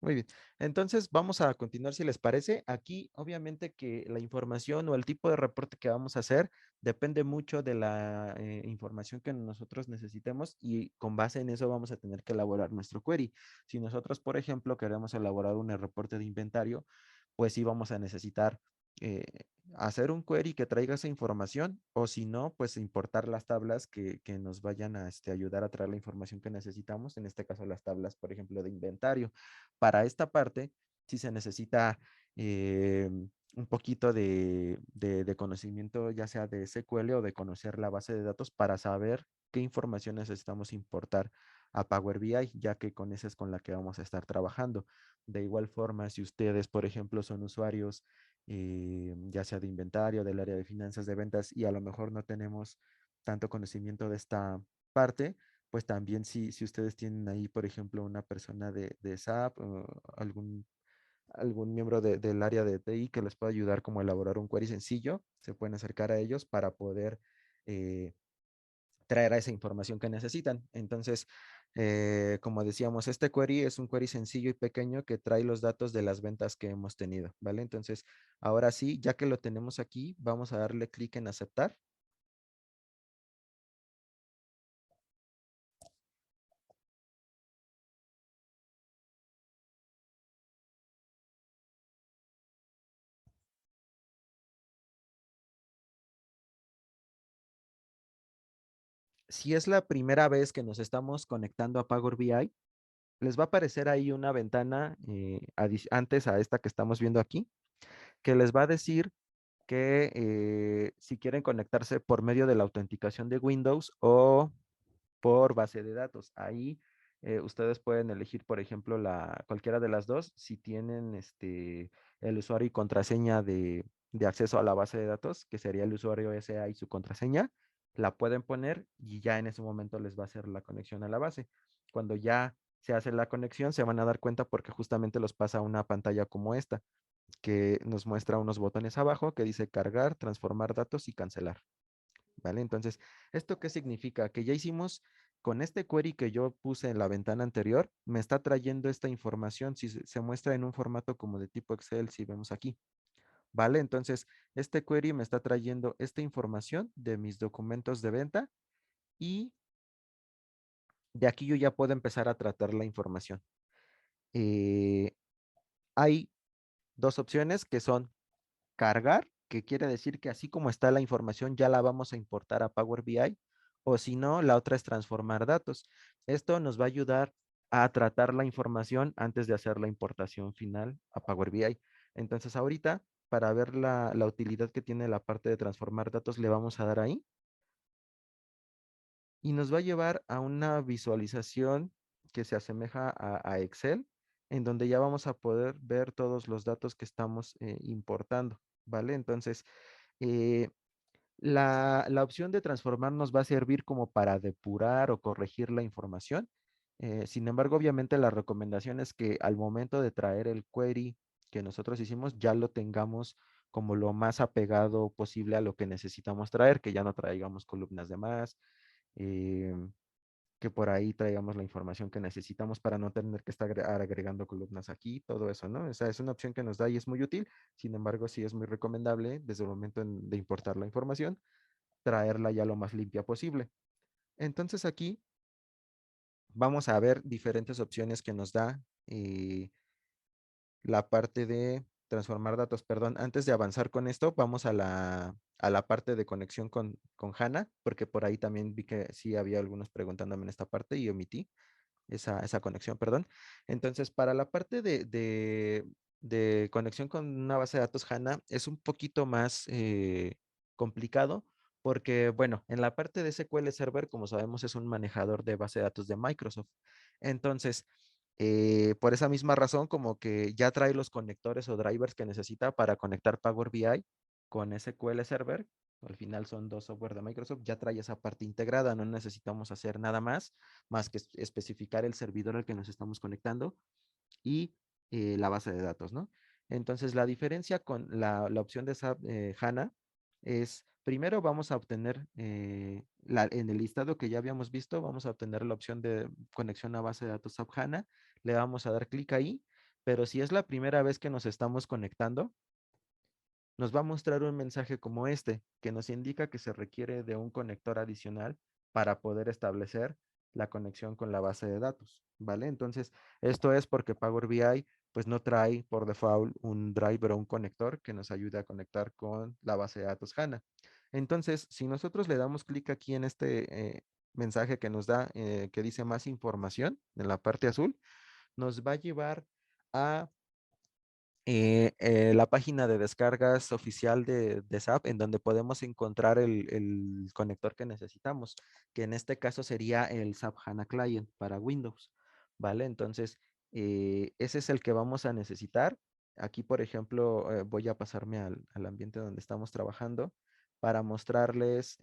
Muy bien. Entonces vamos a continuar si les parece. Aquí, obviamente que la información o el tipo de reporte que vamos a hacer depende mucho de la información que nosotros necesitemos y con base en eso vamos a tener que elaborar nuestro query. Si nosotros, por ejemplo, queremos elaborar un reporte de inventario, pues sí vamos a necesitar eh, hacer un query que traiga esa información o si no, pues importar las tablas que nos vayan a ayudar a traer la información que necesitamos, en este caso las tablas, por ejemplo, de inventario. Para esta parte, sí se necesita un poquito de conocimiento, ya sea de SQL o de conocer la base de datos para saber qué información necesitamos importar a Power BI, ya que con esa es con la que vamos a estar trabajando. De igual forma, si ustedes, por ejemplo, son usuarios, ya sea de inventario, del área de finanzas, de ventas, y a lo mejor no tenemos tanto conocimiento de esta parte, pues también si ustedes tienen ahí, por ejemplo, una persona de SAP o algún miembro del área de TI que les pueda ayudar como a elaborar un query sencillo, se pueden acercar a ellos para poder eh, traer a esa información que necesitan. Entonces, como decíamos, este query es un query sencillo y pequeño que trae los datos de las ventas que hemos tenido, ¿vale? Entonces, ahora sí, ya que lo tenemos aquí, vamos a darle clic en aceptar. Si es la primera vez que nos estamos conectando a Power BI, les va a aparecer ahí una ventana antes a esta que estamos viendo aquí, que les va a decir que si quieren conectarse por medio de la autenticación de Windows o por base de datos. Ahí ustedes pueden elegir, por ejemplo, cualquiera de las dos. Si tienen el usuario y contraseña de acceso a la base de datos, que sería el usuario SA y su contraseña, la pueden poner y ya en ese momento les va a hacer la conexión a la base. Cuando ya se hace la conexión, se van a dar cuenta porque justamente los pasa a una pantalla como esta, que nos muestra unos botones abajo que dice cargar, transformar datos y cancelar. ¿Vale? Entonces, ¿esto qué significa? Que ya hicimos con este query que yo puse en la ventana anterior, me está trayendo esta información, si se muestra en un formato como de tipo Excel, si vemos aquí, ¿vale? Entonces, este query me está trayendo esta información de mis documentos de venta y de aquí yo ya puedo empezar a tratar la información. Eh, Hay dos opciones que son cargar, que quiere decir que así como está la información ya la vamos a importar a Power BI, o si no, la otra es transformar datos. Esto nos va a ayudar a tratar la información antes de hacer la importación final a Power BI. Entonces ahorita, para ver la utilidad que tiene la parte de transformar datos, le vamos a dar ahí y nos va a llevar a una visualización que se asemeja a Excel, en donde ya vamos a poder ver todos los datos que estamos importando, ¿vale? Entonces, eh, la opción de transformar nos va a servir como para depurar o corregir la información. Sin embargo, obviamente la recomendación es que al momento de traer el query que nosotros hicimos, ya lo tengamos como lo más apegado posible a lo que necesitamos traer, que ya no traigamos columnas de más, eh, que por ahí traigamos la información que necesitamos para no tener que estar agregando columnas aquí, todo eso, ¿no? O sea, es una opción que nos da y es muy útil. Sin embargo, sí es muy recomendable desde el momento de importar la información, traerla ya lo más limpia posible. Entonces aquí vamos a ver diferentes opciones que nos da la parte de transformar datos. Perdón, antes de avanzar con esto, vamos a la parte de conexión con HANA, porque por ahí también vi que sí había algunos preguntándome en esta parte y omití esa conexión, perdón. Entonces, para la parte de conexión con una base de datos HANA es un poquito más complicado porque, bueno, en la parte de SQL Server, como sabemos, es un manejador de base de datos de Microsoft. Entonces, por esa misma razón, como que ya trae los conectores o drivers que necesita para conectar Power BI con SQL Server. Al final son dos software de Microsoft, ya trae esa parte integrada, no necesitamos hacer nada más que especificar el servidor al que nos estamos conectando y la base de datos, ¿no? Entonces, la diferencia con la opción de SAP HANA es, primero vamos a obtener, en el listado que ya habíamos visto, vamos a obtener la opción de conexión a base de datos SAP HANA, le vamos a dar clic ahí, pero si es la primera vez que nos estamos conectando, nos va a mostrar un mensaje como este, que nos indica que se requiere de un conector adicional para poder establecer la conexión con la base de datos, ¿vale? Entonces, esto es porque Power BI pues no trae por default un driver o un conector que nos ayude a conectar con la base de datos HANA. Entonces, si nosotros le damos clic aquí en este mensaje que nos da, que dice más información en la parte azul, nos va a llevar a la página de descargas oficial de SAP, en donde podemos encontrar el conector que necesitamos, que en este caso sería el SAP HANA Client para Windows, ¿vale? Entonces, ese es el que vamos a necesitar. Aquí, por ejemplo, voy a pasarme al ambiente donde estamos trabajando para mostrarles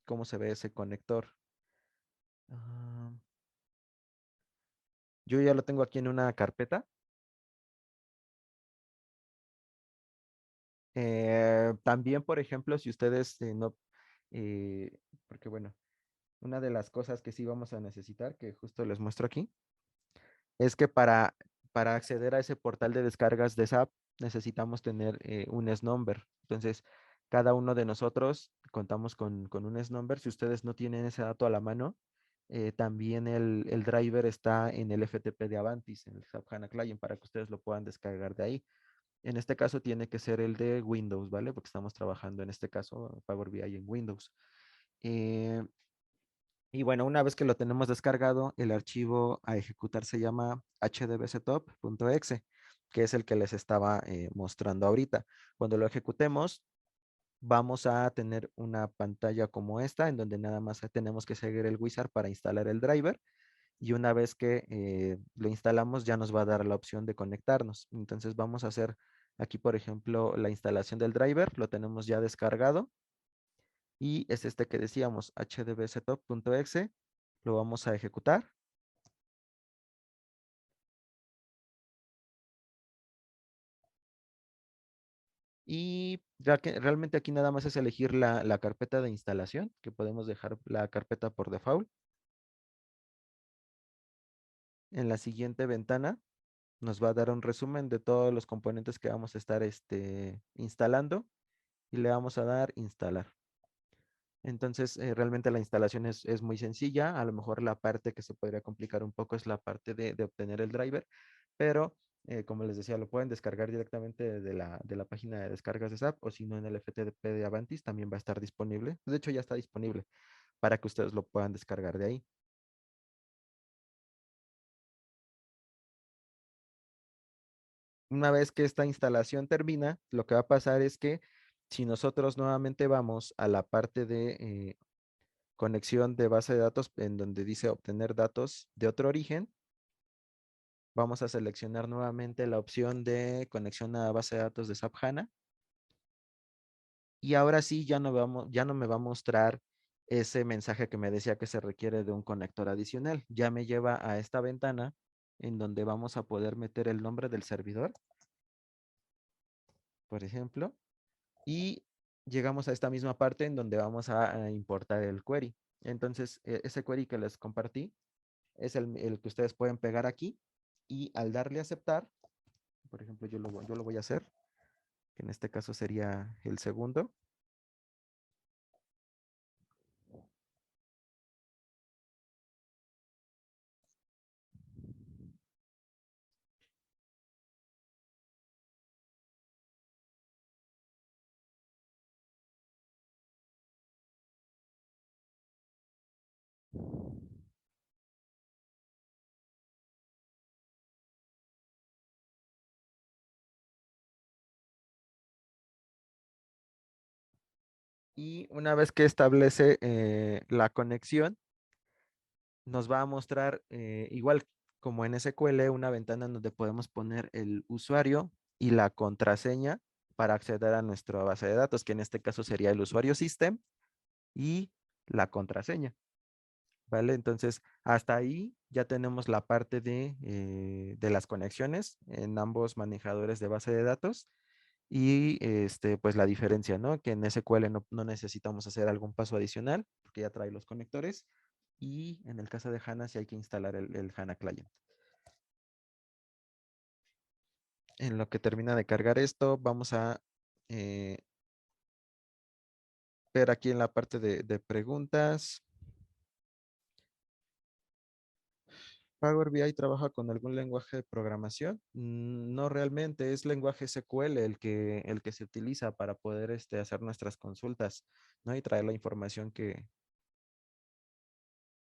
cómo se ve ese conector. Ah, yo ya lo tengo aquí en una carpeta. También, por ejemplo, si ustedes no, eh, porque bueno, una de las cosas que sí vamos a necesitar, que justo les muestro aquí, es que para acceder a ese portal de descargas de SAP necesitamos tener un S-Number. Entonces, cada uno de nosotros contamos con un S-Number. Si ustedes no tienen ese dato a la mano, también el driver está en el FTP de Avantis, en el SAP HANA Client, para que ustedes lo puedan descargar de ahí. En este caso tiene que ser el de Windows, ¿vale? Porque estamos trabajando en este caso Power BI en Windows. Eh, y bueno, una vez que lo tenemos descargado, el archivo a ejecutar se llama hdbsetup.exe. que es el que les estaba mostrando ahorita. Cuando lo ejecutemos, vamos a tener una pantalla como esta, en donde nada más tenemos que seguir el wizard para instalar el driver. Y una vez que lo instalamos, ya nos va a dar la opción de conectarnos. Entonces vamos a hacer aquí, por ejemplo, la instalación del driver. Lo tenemos ya descargado. Y es este que decíamos, hdbsetup.exe. Lo vamos a ejecutar. Y realmente aquí nada más es elegir la carpeta de instalación, que podemos dejar la carpeta por default. En la siguiente ventana nos va a dar un resumen de todos los componentes que vamos a estar instalando y le vamos a dar instalar. Entonces, realmente la instalación es muy sencilla. A lo mejor la parte que se podría complicar un poco es la parte de obtener el driver, pero como les decía, lo pueden descargar directamente de la página de descargas de SAP, o si no, en el FTP de Avantis también va a estar disponible. De hecho, ya está disponible para que ustedes lo puedan descargar de ahí. Una vez que esta instalación termina, lo que va a pasar es que si nosotros nuevamente vamos a la parte de conexión de base de datos, en donde dice obtener datos de otro origen, vamos a seleccionar nuevamente la opción de conexión a base de datos de SAP HANA. Y ahora sí, ya no me va a mostrar ese mensaje que me decía que se requiere de un conector adicional. Ya me lleva a esta ventana en donde vamos a poder meter el nombre del servidor, por ejemplo, y llegamos a esta misma parte en donde vamos a importar el query. Entonces, ese query que les compartí es el que ustedes pueden pegar aquí, y al darle a aceptar, por ejemplo, yo lo voy a hacer, que en este caso sería el segundo. Y una vez que establece la conexión, nos va a mostrar igual como en SQL, una ventana en donde podemos poner el usuario y la contraseña para acceder a nuestra base de datos, que en este caso sería el usuario system y la contraseña. ¿Vale? Entonces, hasta ahí ya tenemos la parte de las conexiones en ambos manejadores de base de datos. Y pues la diferencia, ¿no? Que en SQL no necesitamos hacer algún paso adicional porque ya trae los conectores. Y en el caso de HANA sí hay que instalar el HANA Client. En lo que termina de cargar esto, vamos a eh, ver aquí en la parte de preguntas. ¿Power BI trabaja con algún lenguaje de programación? No realmente, es lenguaje SQL el que se utiliza para poder hacer nuestras consultas, ¿no? Y traer la información que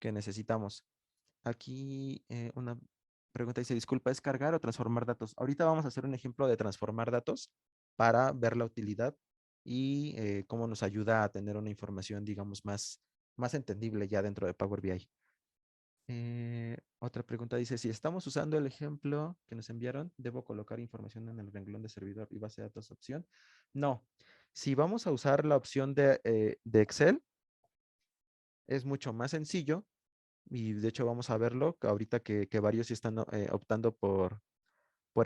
necesitamos. Aquí una pregunta dice, disculpa, ¿es cargar o transformar datos? Ahorita vamos a hacer un ejemplo de transformar datos para ver la utilidad y cómo nos ayuda a tener una información, digamos, más entendible ya dentro de Power BI. Otra pregunta dice, si estamos usando el ejemplo que nos enviaron, ¿debo colocar información en el renglón de servidor y base de datos opción? No. Si vamos a usar la opción de Excel, es mucho más sencillo, y de hecho vamos a verlo que ahorita que varios sí están optando por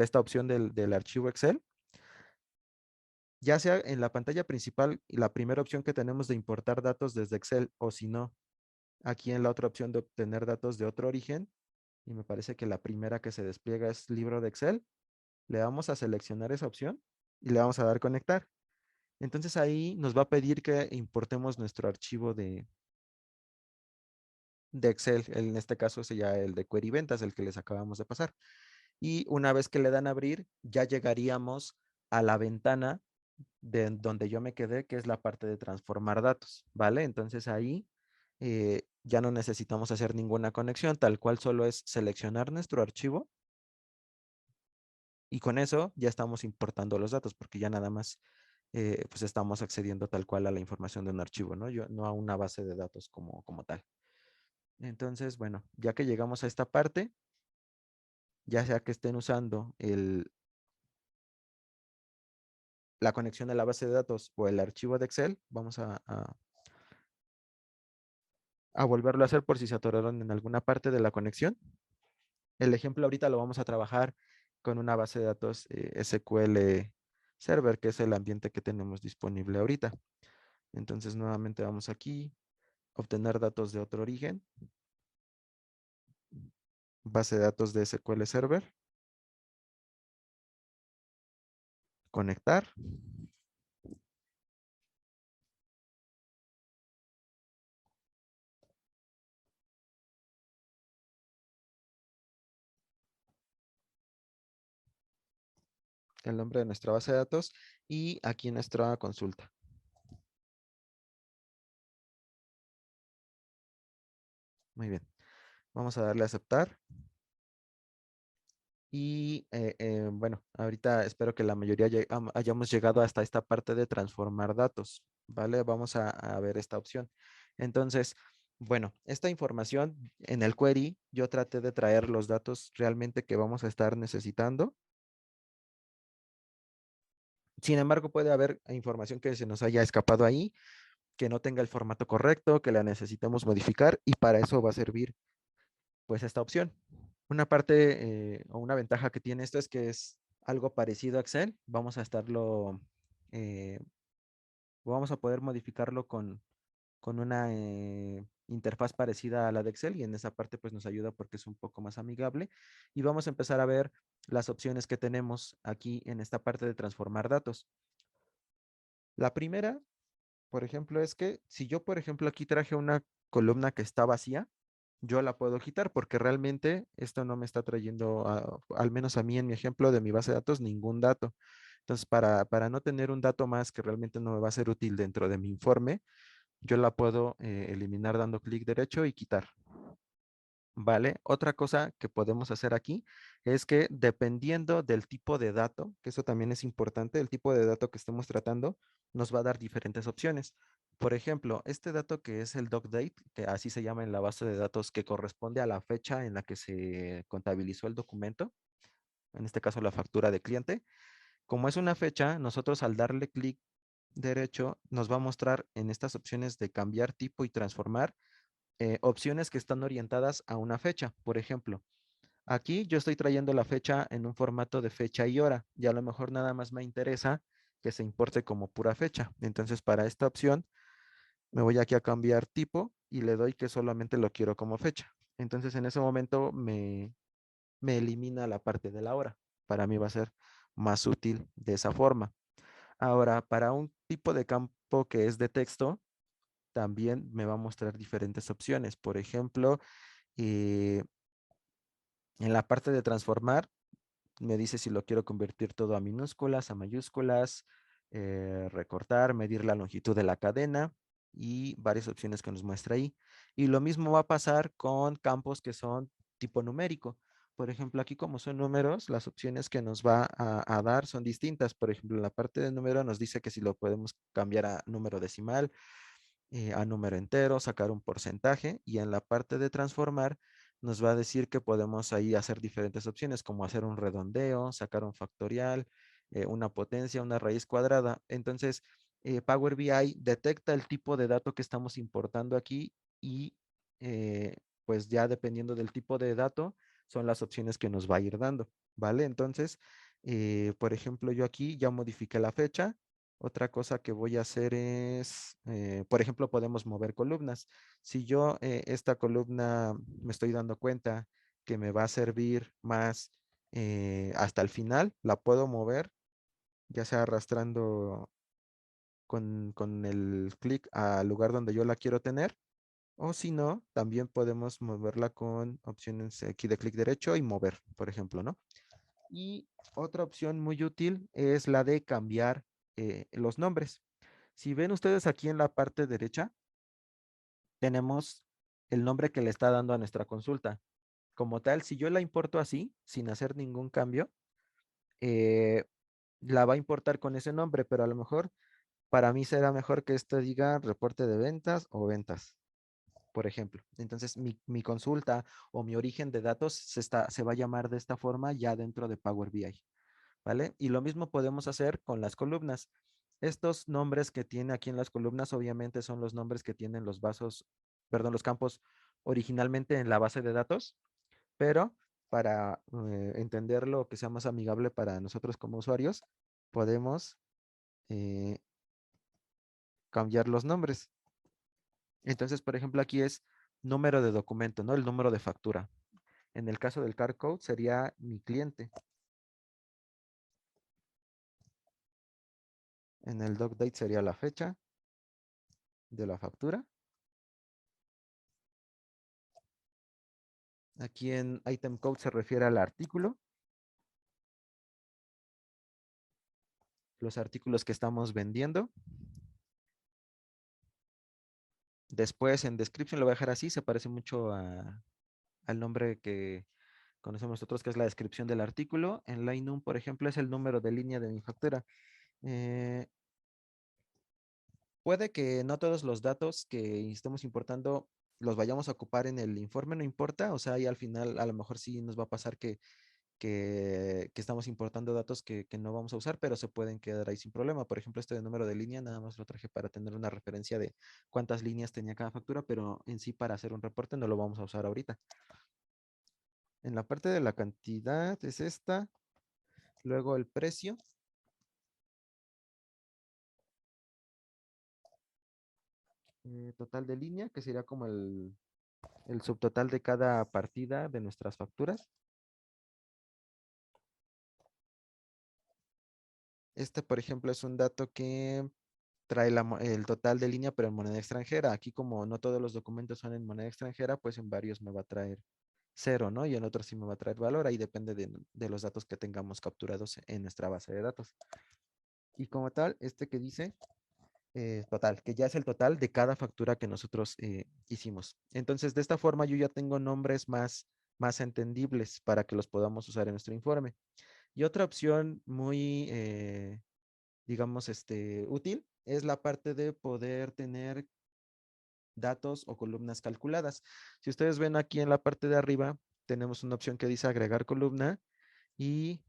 esta opción del archivo Excel. Ya sea en la pantalla principal, la primera opción que tenemos de importar datos desde Excel, o si no, aquí en la otra opción de obtener datos de otro origen, y me parece que la primera que se despliega es libro de Excel. Le vamos a seleccionar esa opción y le vamos a dar conectar. Entonces ahí nos va a pedir que importemos nuestro archivo de Excel. En este caso sería el de Query Ventas, el que les acabamos de pasar. Y una vez que le dan a abrir, ya llegaríamos a la ventana de donde yo me quedé, que es la parte de transformar datos, ¿vale? Entonces ahí ya no necesitamos hacer ninguna conexión, tal cual solo es seleccionar nuestro archivo Y con eso ya estamos importando los datos porque ya nada más pues estamos accediendo tal cual a la información de un archivo, ¿no? No a una base de datos como tal. Entonces, bueno, ya que llegamos a esta parte, ya sea que estén usando la conexión a la base de datos o el archivo de Excel, vamos a volverlo a hacer por si se atoraron en alguna parte de la conexión. El ejemplo ahorita lo vamos a trabajar con una base de datos SQL Server, que es el ambiente que tenemos disponible ahorita. Entonces, nuevamente vamos aquí, obtener datos de otro origen, base de datos de SQL Server, conectar. El nombre de nuestra base de datos y aquí nuestra consulta. Muy bien. Vamos a darle a aceptar. Y bueno, ahorita espero que la mayoría hayamos llegado hasta esta parte de transformar datos, ¿vale? Vamos a ver esta opción. Entonces, bueno, esta información en el query, yo traté de traer los datos realmente que vamos a estar necesitando. Sin embargo, puede haber información que se nos haya escapado ahí, que no tenga el formato correcto, que la necesitemos modificar y para eso va a servir pues esta opción. Una parte o una ventaja que tiene esto es que es algo parecido a Excel. Eh, vamos a poder modificarlo con una interfaz parecida a la de Excel y en esa parte pues nos ayuda porque es un poco más amigable. Y vamos a empezar a ver las opciones que tenemos aquí en esta parte de transformar datos. La primera, por ejemplo, es que si yo, por ejemplo, aquí traje una columna que está vacía, yo la puedo quitar porque realmente esto no me está trayendo, al menos a mí en mi ejemplo de mi base de datos, ningún dato. Entonces, para no tener un dato más que realmente no me va a ser útil dentro de mi informe, yo la puedo eliminar dando clic derecho y quitar. ¿Vale? Otra cosa que podemos hacer aquí es que dependiendo del tipo de dato, que eso también es importante, el tipo de dato que estemos tratando nos va a dar diferentes opciones. Por ejemplo, este dato que es el doc date, que así se llama en la base de datos que corresponde a la fecha en la que se contabilizó el documento, en este caso la factura de cliente. Como es una fecha, nosotros al darle clic derecho nos va a mostrar en estas opciones de cambiar tipo y transformar opciones que están orientadas a una fecha. Por ejemplo, aquí yo estoy trayendo la fecha en un formato de fecha y hora y a lo mejor nada más me interesa que se importe como pura fecha. Entonces, para esta opción, me voy aquí a cambiar tipo y le doy que solamente lo quiero como fecha. Entonces, en ese momento me elimina la parte de la hora. Para mí va a ser más útil de esa forma. Ahora, para un tipo de campo que es de texto, también me va a mostrar diferentes opciones. Por ejemplo, eh, en la parte de transformar, me dice si lo quiero convertir todo a minúsculas, a mayúsculas, recortar, medir la longitud de la cadena y varias opciones que nos muestra ahí. Y lo mismo va a pasar con campos que son tipo numérico. Por ejemplo, aquí como son números, las opciones que nos va a dar son distintas. Por ejemplo, en la parte de número nos dice que si lo podemos cambiar a número decimal, a número entero, sacar un porcentaje y en la parte de transformar nos va a decir que podemos ahí hacer diferentes opciones como hacer un redondeo, sacar un factorial, una potencia, una raíz cuadrada. Entonces, Power BI detecta el tipo de dato que estamos importando aquí y pues ya dependiendo del tipo de dato son las opciones que nos va a ir dando, ¿vale? Entonces, por ejemplo, yo aquí ya modifiqué la fecha. Otra cosa que voy a hacer es, por ejemplo, podemos mover columnas. Si yo esta columna me estoy dando cuenta que me va a servir más hasta el final, la puedo mover, ya sea arrastrando con el clic al lugar donde yo la quiero tener, o si no, también podemos moverla con opciones aquí de clic derecho y mover, por ejemplo, ¿no? Y otra opción muy útil es la de cambiar los nombres. Si ven ustedes aquí en la parte derecha, tenemos el nombre que le está dando a nuestra consulta. Como tal, si yo la importo así, sin hacer ningún cambio, eh, la va a importar con ese nombre, pero a lo mejor para mí será mejor que esto diga reporte de ventas o ventas, por ejemplo. Entonces, mi consulta o mi origen de datos se va a llamar de esta forma ya dentro de Power BI, ¿vale? Y lo mismo podemos hacer con las columnas. Estos nombres que tiene aquí en las columnas obviamente son los nombres que tienen los vasos, perdón, los campos originalmente en la base de datos, pero para entenderlo que sea más amigable para nosotros como usuarios, podemos eh, cambiar los nombres. Entonces, por ejemplo, aquí es número de documento, ¿no? El número de factura. En el caso del car code sería mi cliente. En el doc date sería la fecha de la factura. Aquí en item code se refiere al artículo, los artículos que estamos vendiendo. Después en description lo voy a dejar así, se parece mucho al nombre que conocemos nosotros, que es la descripción del artículo. En line num, por ejemplo, es el número de línea de mi factura. Eh, Puede que no todos los datos que estemos importando los vayamos a ocupar en el informe, no importa, o sea, y al final a lo mejor sí nos va a pasar que estamos importando datos que no vamos a usar, pero se pueden quedar ahí sin problema. Por ejemplo, este de número de línea, nada más lo traje para tener una referencia de cuántas líneas tenía cada factura, pero en sí para hacer un reporte no lo vamos a usar ahorita. En la parte de la cantidad es esta, luego el precio, total de línea, que sería como el subtotal de cada partida de nuestras facturas. Este, por ejemplo, es un dato que trae el total de línea, pero en moneda extranjera. Aquí, como no todos los documentos son en moneda extranjera, pues en varios me va a traer cero, ¿no? Y en otros sí me va a traer valor. Ahí depende de los datos que tengamos capturados en nuestra base de datos. Y como tal, este que dice total, que ya es el total de cada factura que nosotros hicimos. Entonces, de esta forma yo ya tengo nombres más entendibles para que los podamos usar en nuestro informe. Y otra opción muy digamos, útil, es la parte de poder tener datos o columnas calculadas. Si ustedes ven aquí en la parte de arriba, tenemos una opción que dice agregar columna y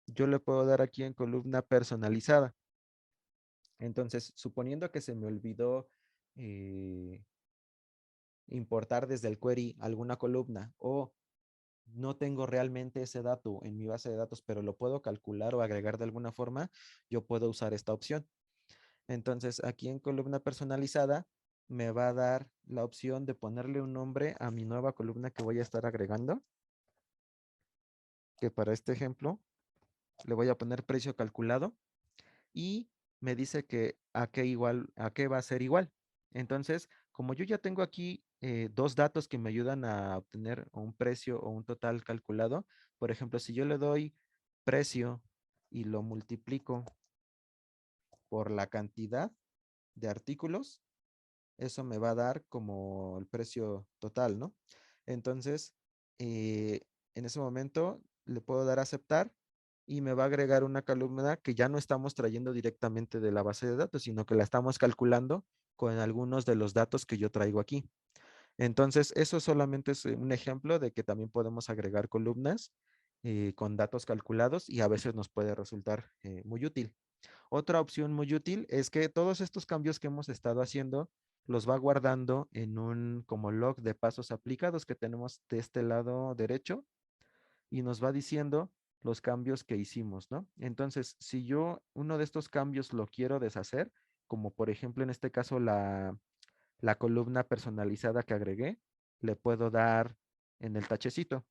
yo le puedo dar aquí en columna personalizada. Entonces, suponiendo que se me olvidó eh, importar desde el query alguna columna o no tengo realmente ese dato en mi base de datos, pero lo puedo calcular o agregar de alguna forma, yo puedo usar esta opción. Entonces, aquí en columna personalizada me va a dar la opción de ponerle un nombre a mi nueva columna que voy a estar agregando, que para este ejemplo le voy a poner precio calculado y me dice que a qué va a ser igual. Entonces, como yo ya tengo aquí dos datos que me ayudan a obtener un precio o un total calculado, por ejemplo, si yo le doy precio y lo multiplico por la cantidad de artículos, eso me va a dar como el precio total, ¿no? Entonces, en ese momento le puedo dar a aceptar y me va a agregar una columna que ya no estamos trayendo directamente de la base de datos, sino que la estamos calculando con algunos de los datos que yo traigo aquí. Entonces, eso solamente es un ejemplo de que también podemos agregar columnas con datos calculados y a veces nos puede resultar muy útil. Otra opción muy útil es que todos estos cambios que hemos estado haciendo los va guardando en un como log de pasos aplicados que tenemos de este lado derecho y nos va diciendo los cambios que hicimos, ¿no? Entonces, si yo uno de estos cambios lo quiero deshacer, como por ejemplo en este caso la columna personalizada que agregué, le puedo dar en el tachecito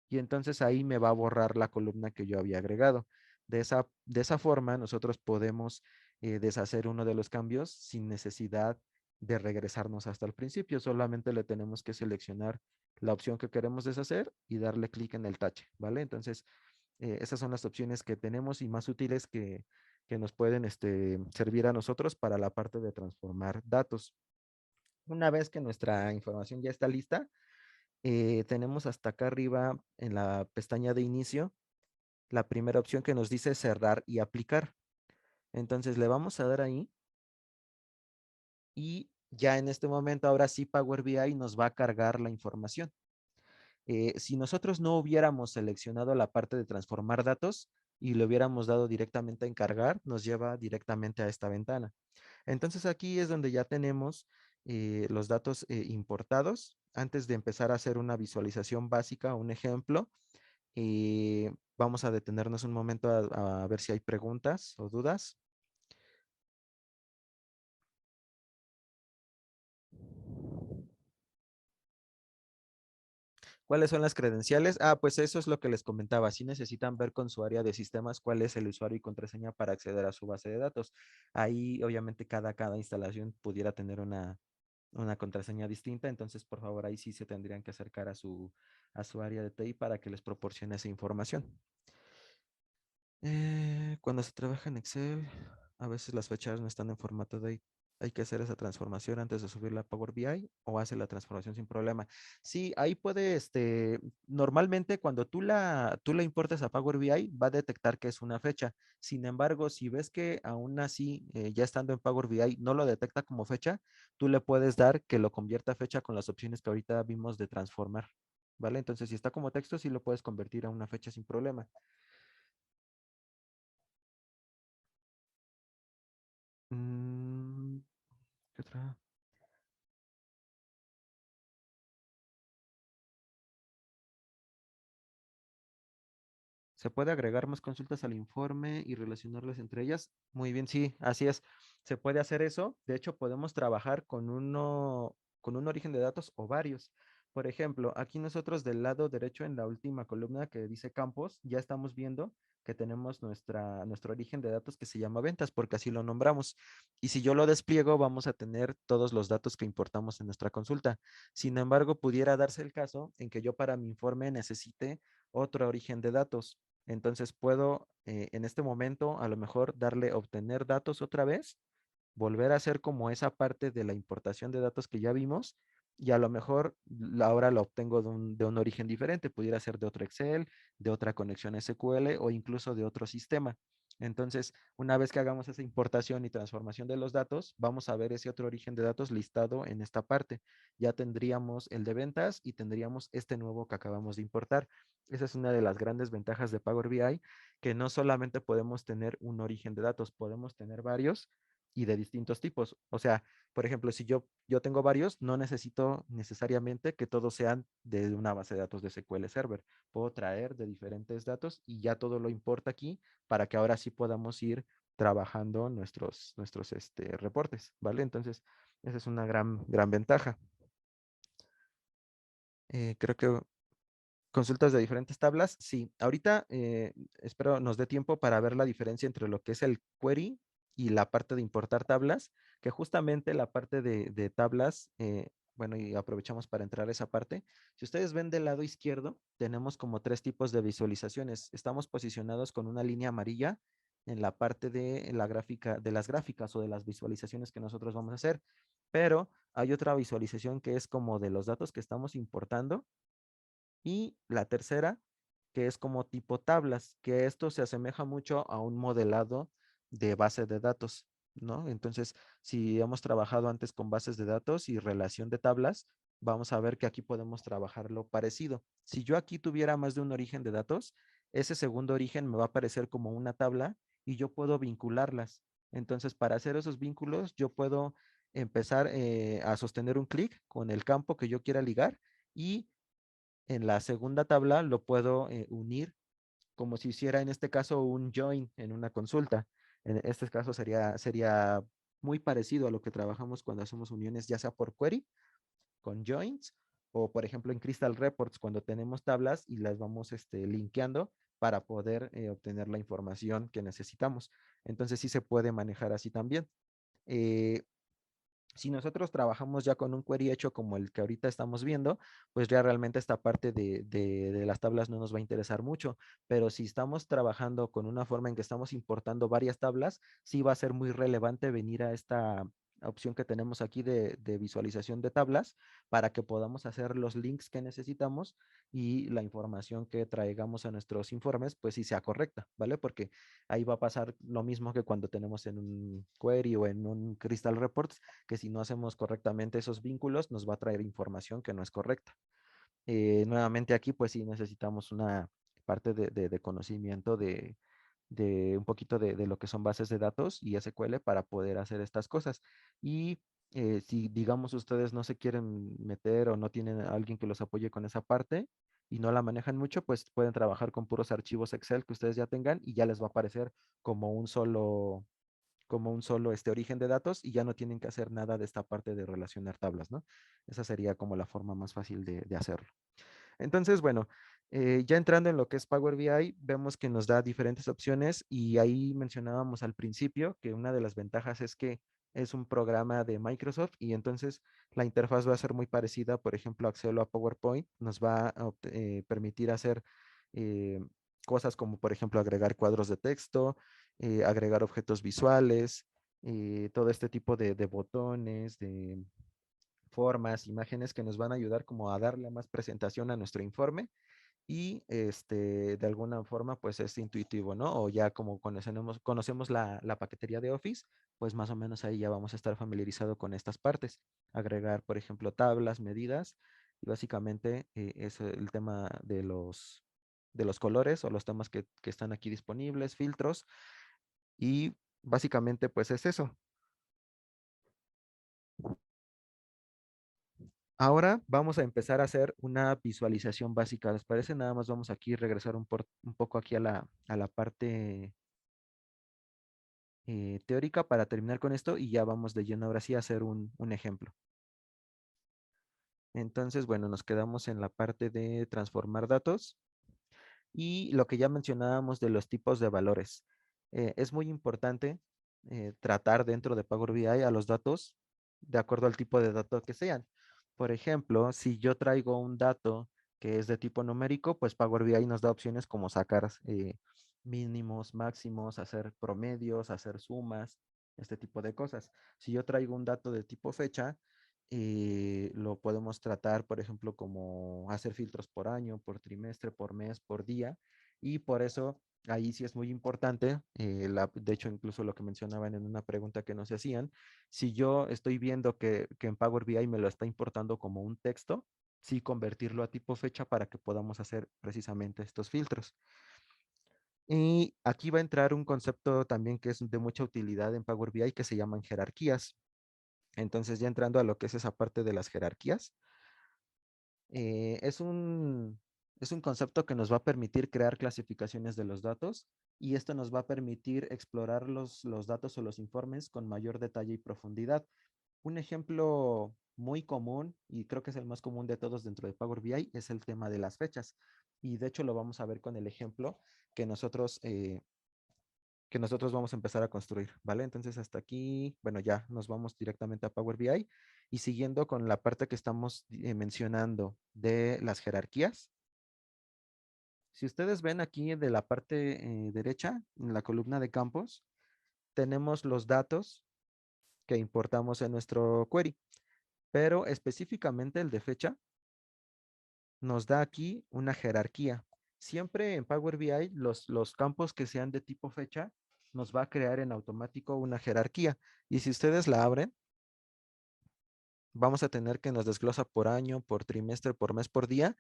y entonces ahí me va a borrar la columna que yo había agregado. De esa forma, nosotros podemos deshacer uno de los cambios sin necesidad de regresarnos hasta el principio. Solamente le tenemos que seleccionar la opción que queremos deshacer y darle clic en el tache, ¿vale? Entonces, esas son las opciones que tenemos y más útiles que nos pueden servir a nosotros para la parte de transformar datos. Una vez que nuestra información ya está lista, tenemos hasta acá arriba en la pestaña de inicio la primera opción que nos dice cerrar y aplicar. Entonces le vamos a dar ahí y ya en este momento, ahora sí, Power BI nos va a cargar la información. Si nosotros no hubiéramos seleccionado la parte de transformar datos y le hubiéramos dado directamente a encargar, nos lleva directamente a esta ventana. Entonces aquí es donde ya tenemos los datos importados. Antes de empezar a hacer una visualización básica, un ejemplo, vamos a detenernos un momento a ver si hay preguntas o dudas. ¿Cuáles son las credenciales? Ah, pues eso es lo que les comentaba. Si necesitan ver con su área de sistemas cuál es el usuario y contraseña para acceder a su base de datos. Ahí, obviamente, cada instalación pudiera tener una contraseña distinta. Entonces, por favor, ahí sí se tendrían que acercar a su área de TI para que les proporcione esa información. Cuando se trabaja en Excel, a veces las fechas no están en formato de hay que hacer esa transformación antes de subirla a Power BI o hace la transformación sin problema. Sí, ahí puede, normalmente cuando tú la importes a Power BI va a detectar que es una fecha. Sin embargo, si ves que aún así, ya estando en Power BI, no lo detecta como fecha, tú le puedes dar que lo convierta a fecha con las opciones que ahorita vimos de transformar. ¿Vale? Entonces, si está como texto, sí lo puedes convertir a una fecha sin problema. Mm, ¿Qué otra? ¿Se puede agregar más consultas al informe y relacionarlas entre ellas? Muy bien, sí, así es. Se puede hacer eso. De hecho, podemos trabajar con un origen de datos o varios. Por ejemplo, aquí nosotros del lado derecho en la última columna que dice campos, ya estamos viendo que tenemos nuestro origen de datos que se llama ventas, porque así lo nombramos. Y si yo lo despliego, vamos a tener todos los datos que importamos en nuestra consulta. Sin embargo, pudiera darse el caso en que yo para mi informe necesite otro origen de datos. Entonces puedo en este momento a lo mejor darle obtener datos otra vez, volver a hacer como esa parte de la importación de datos que ya vimos y a lo mejor ahora lo obtengo de un origen diferente, pudiera ser de otro Excel, de otra conexión SQL o incluso de otro sistema. Entonces, una vez que hagamos esa importación y transformación de los datos, vamos a ver ese otro origen de datos listado en esta parte. Ya tendríamos el de ventas y tendríamos este nuevo que acabamos de importar. Esa es una de las grandes ventajas de Power BI, que no solamente podemos tener un origen de datos, podemos tener varios y de distintos tipos. O sea, por ejemplo, si yo tengo varios, no necesito necesariamente que todos sean de una base de datos de SQL Server. Puedo traer de diferentes datos y ya todo lo importa aquí para que ahora sí podamos ir trabajando nuestros reportes, ¿vale? Entonces, esa es una gran ventaja. Creo que consultas de diferentes tablas, sí. Ahorita espero nos dé tiempo para ver la diferencia entre lo que es el query y la parte de importar tablas, que justamente la parte de tablas, bueno, y aprovechamos para entrar a esa parte. Si ustedes ven del lado izquierdo, tenemos como tres tipos de visualizaciones. Estamos posicionados con una línea amarilla en la parte de la gráfica, de las gráficas o de las visualizaciones que nosotros vamos a hacer, pero hay otra visualización que es como de los datos que estamos importando y la tercera, que es como tipo tablas, que esto se asemeja mucho a un modelado de base de datos, ¿no? Entonces, si hemos trabajado antes con bases de datos y relación de tablas, vamos a ver que aquí podemos trabajarlo parecido. Si yo aquí tuviera más de un origen de datos, ese segundo origen me va a aparecer como una tabla y yo puedo vincularlas. Entonces, para hacer esos vínculos, yo puedo empezar a sostener un clic con el campo que yo quiera ligar y en la segunda tabla lo puedo unir como si hiciera en este caso un join en una consulta. En este caso sería muy parecido a lo que trabajamos cuando hacemos uniones, ya sea por query, con joins, o por ejemplo en Crystal Reports, cuando tenemos tablas y las vamos linkeando para poder obtener la información que necesitamos. Entonces sí se puede manejar así también. Eh, si nosotros trabajamos ya con un query hecho como el que ahorita estamos viendo, pues ya realmente esta parte de las tablas no nos va a interesar mucho, pero si estamos trabajando con una forma en que estamos importando varias tablas, sí va a ser muy relevante venir opción que tenemos aquí de visualización de tablas para que podamos hacer los links que necesitamos y la información que traigamos a nuestros informes, pues sí sea correcta, ¿vale? Porque ahí va a pasar lo mismo que cuando tenemos en un query o en un Crystal Reports, que si no hacemos correctamente esos vínculos, nos va a traer información que no es correcta. Nuevamente aquí, pues sí necesitamos una parte de conocimiento de un poquito de lo que son bases de datos y SQL para poder hacer estas cosas. Y si, digamos, ustedes no se quieren meter o no tienen a alguien que los apoye con esa parte y no la manejan mucho, pues pueden trabajar con puros archivos Excel que ustedes ya tengan y ya les va a aparecer como un solo origen de datos y ya no tienen que hacer nada de esta parte de relacionar tablas, ¿no? Esa sería como la forma más fácil de hacerlo. Entonces, bueno, ya entrando en lo que es Power BI, vemos que nos da diferentes opciones y ahí mencionábamos al principio que una de las ventajas es que es un programa de Microsoft y entonces la interfaz va a ser muy parecida, por ejemplo, a Excel o a PowerPoint. Nos va a permitir hacer eh, cosas como, por ejemplo, agregar cuadros de texto, agregar objetos visuales, todo este tipo de botones, de formas, imágenes que nos van a ayudar como a darle más presentación a nuestro informe y de alguna forma pues es intuitivo, ¿no? O ya como conocemos la paquetería de Office, pues más o menos ahí ya vamos a estar familiarizados con estas partes. Agregar, por ejemplo, tablas, medidas y básicamente es el tema de los colores o los temas que están aquí disponibles, filtros y básicamente pues es eso. Ahora vamos a empezar a hacer una visualización básica. ¿Les parece? Nada más vamos aquí a regresar un poco aquí a la parte teórica para terminar con esto y ya vamos de lleno ahora sí a hacer un ejemplo. Entonces, bueno, nos quedamos en la parte de transformar datos y lo que ya mencionábamos de los tipos de valores. Es muy importante tratar dentro de Power BI a los datos de acuerdo al tipo de dato que sean. Por ejemplo, si yo traigo un dato que es de tipo numérico, pues Power BI nos da opciones como sacar mínimos, máximos, hacer promedios, hacer sumas, este tipo de cosas. Si yo traigo un dato de tipo fecha, lo podemos tratar, por ejemplo, como hacer filtros por año, por trimestre, por mes, por día, y por eso ahí sí es muy importante, de hecho, incluso lo que mencionaban en una pregunta que nos hacían, si yo estoy viendo que en Power BI me lo está importando como un texto, sí convertirlo a tipo fecha para que podamos hacer precisamente estos filtros. Y aquí va a entrar un concepto también que es de mucha utilidad en Power BI que se llaman jerarquías. Entonces, ya entrando a lo que es esa parte de las jerarquías, eh, es un, es un concepto que nos va a permitir crear clasificaciones de los datos y esto nos va a permitir explorar los datos o los informes con mayor detalle y profundidad. Un ejemplo muy común, y creo que es el más común de todos dentro de Power BI, es el tema de las fechas. Y de hecho lo vamos a ver con el ejemplo que nosotros vamos a empezar a construir, ¿vale? Entonces hasta aquí, bueno, ya nos vamos directamente a Power BI y siguiendo con la parte que estamos mencionando de las jerarquías. Si ustedes ven aquí de la parte derecha, en la columna de campos, tenemos los datos que importamos en nuestro query, pero específicamente el de fecha nos da aquí una jerarquía. Siempre en Power BI, los campos que sean de tipo fecha nos va a crear en automático una jerarquía. Y si ustedes la abren, vamos a tener que nos desglosa por año, por trimestre, por mes, por día,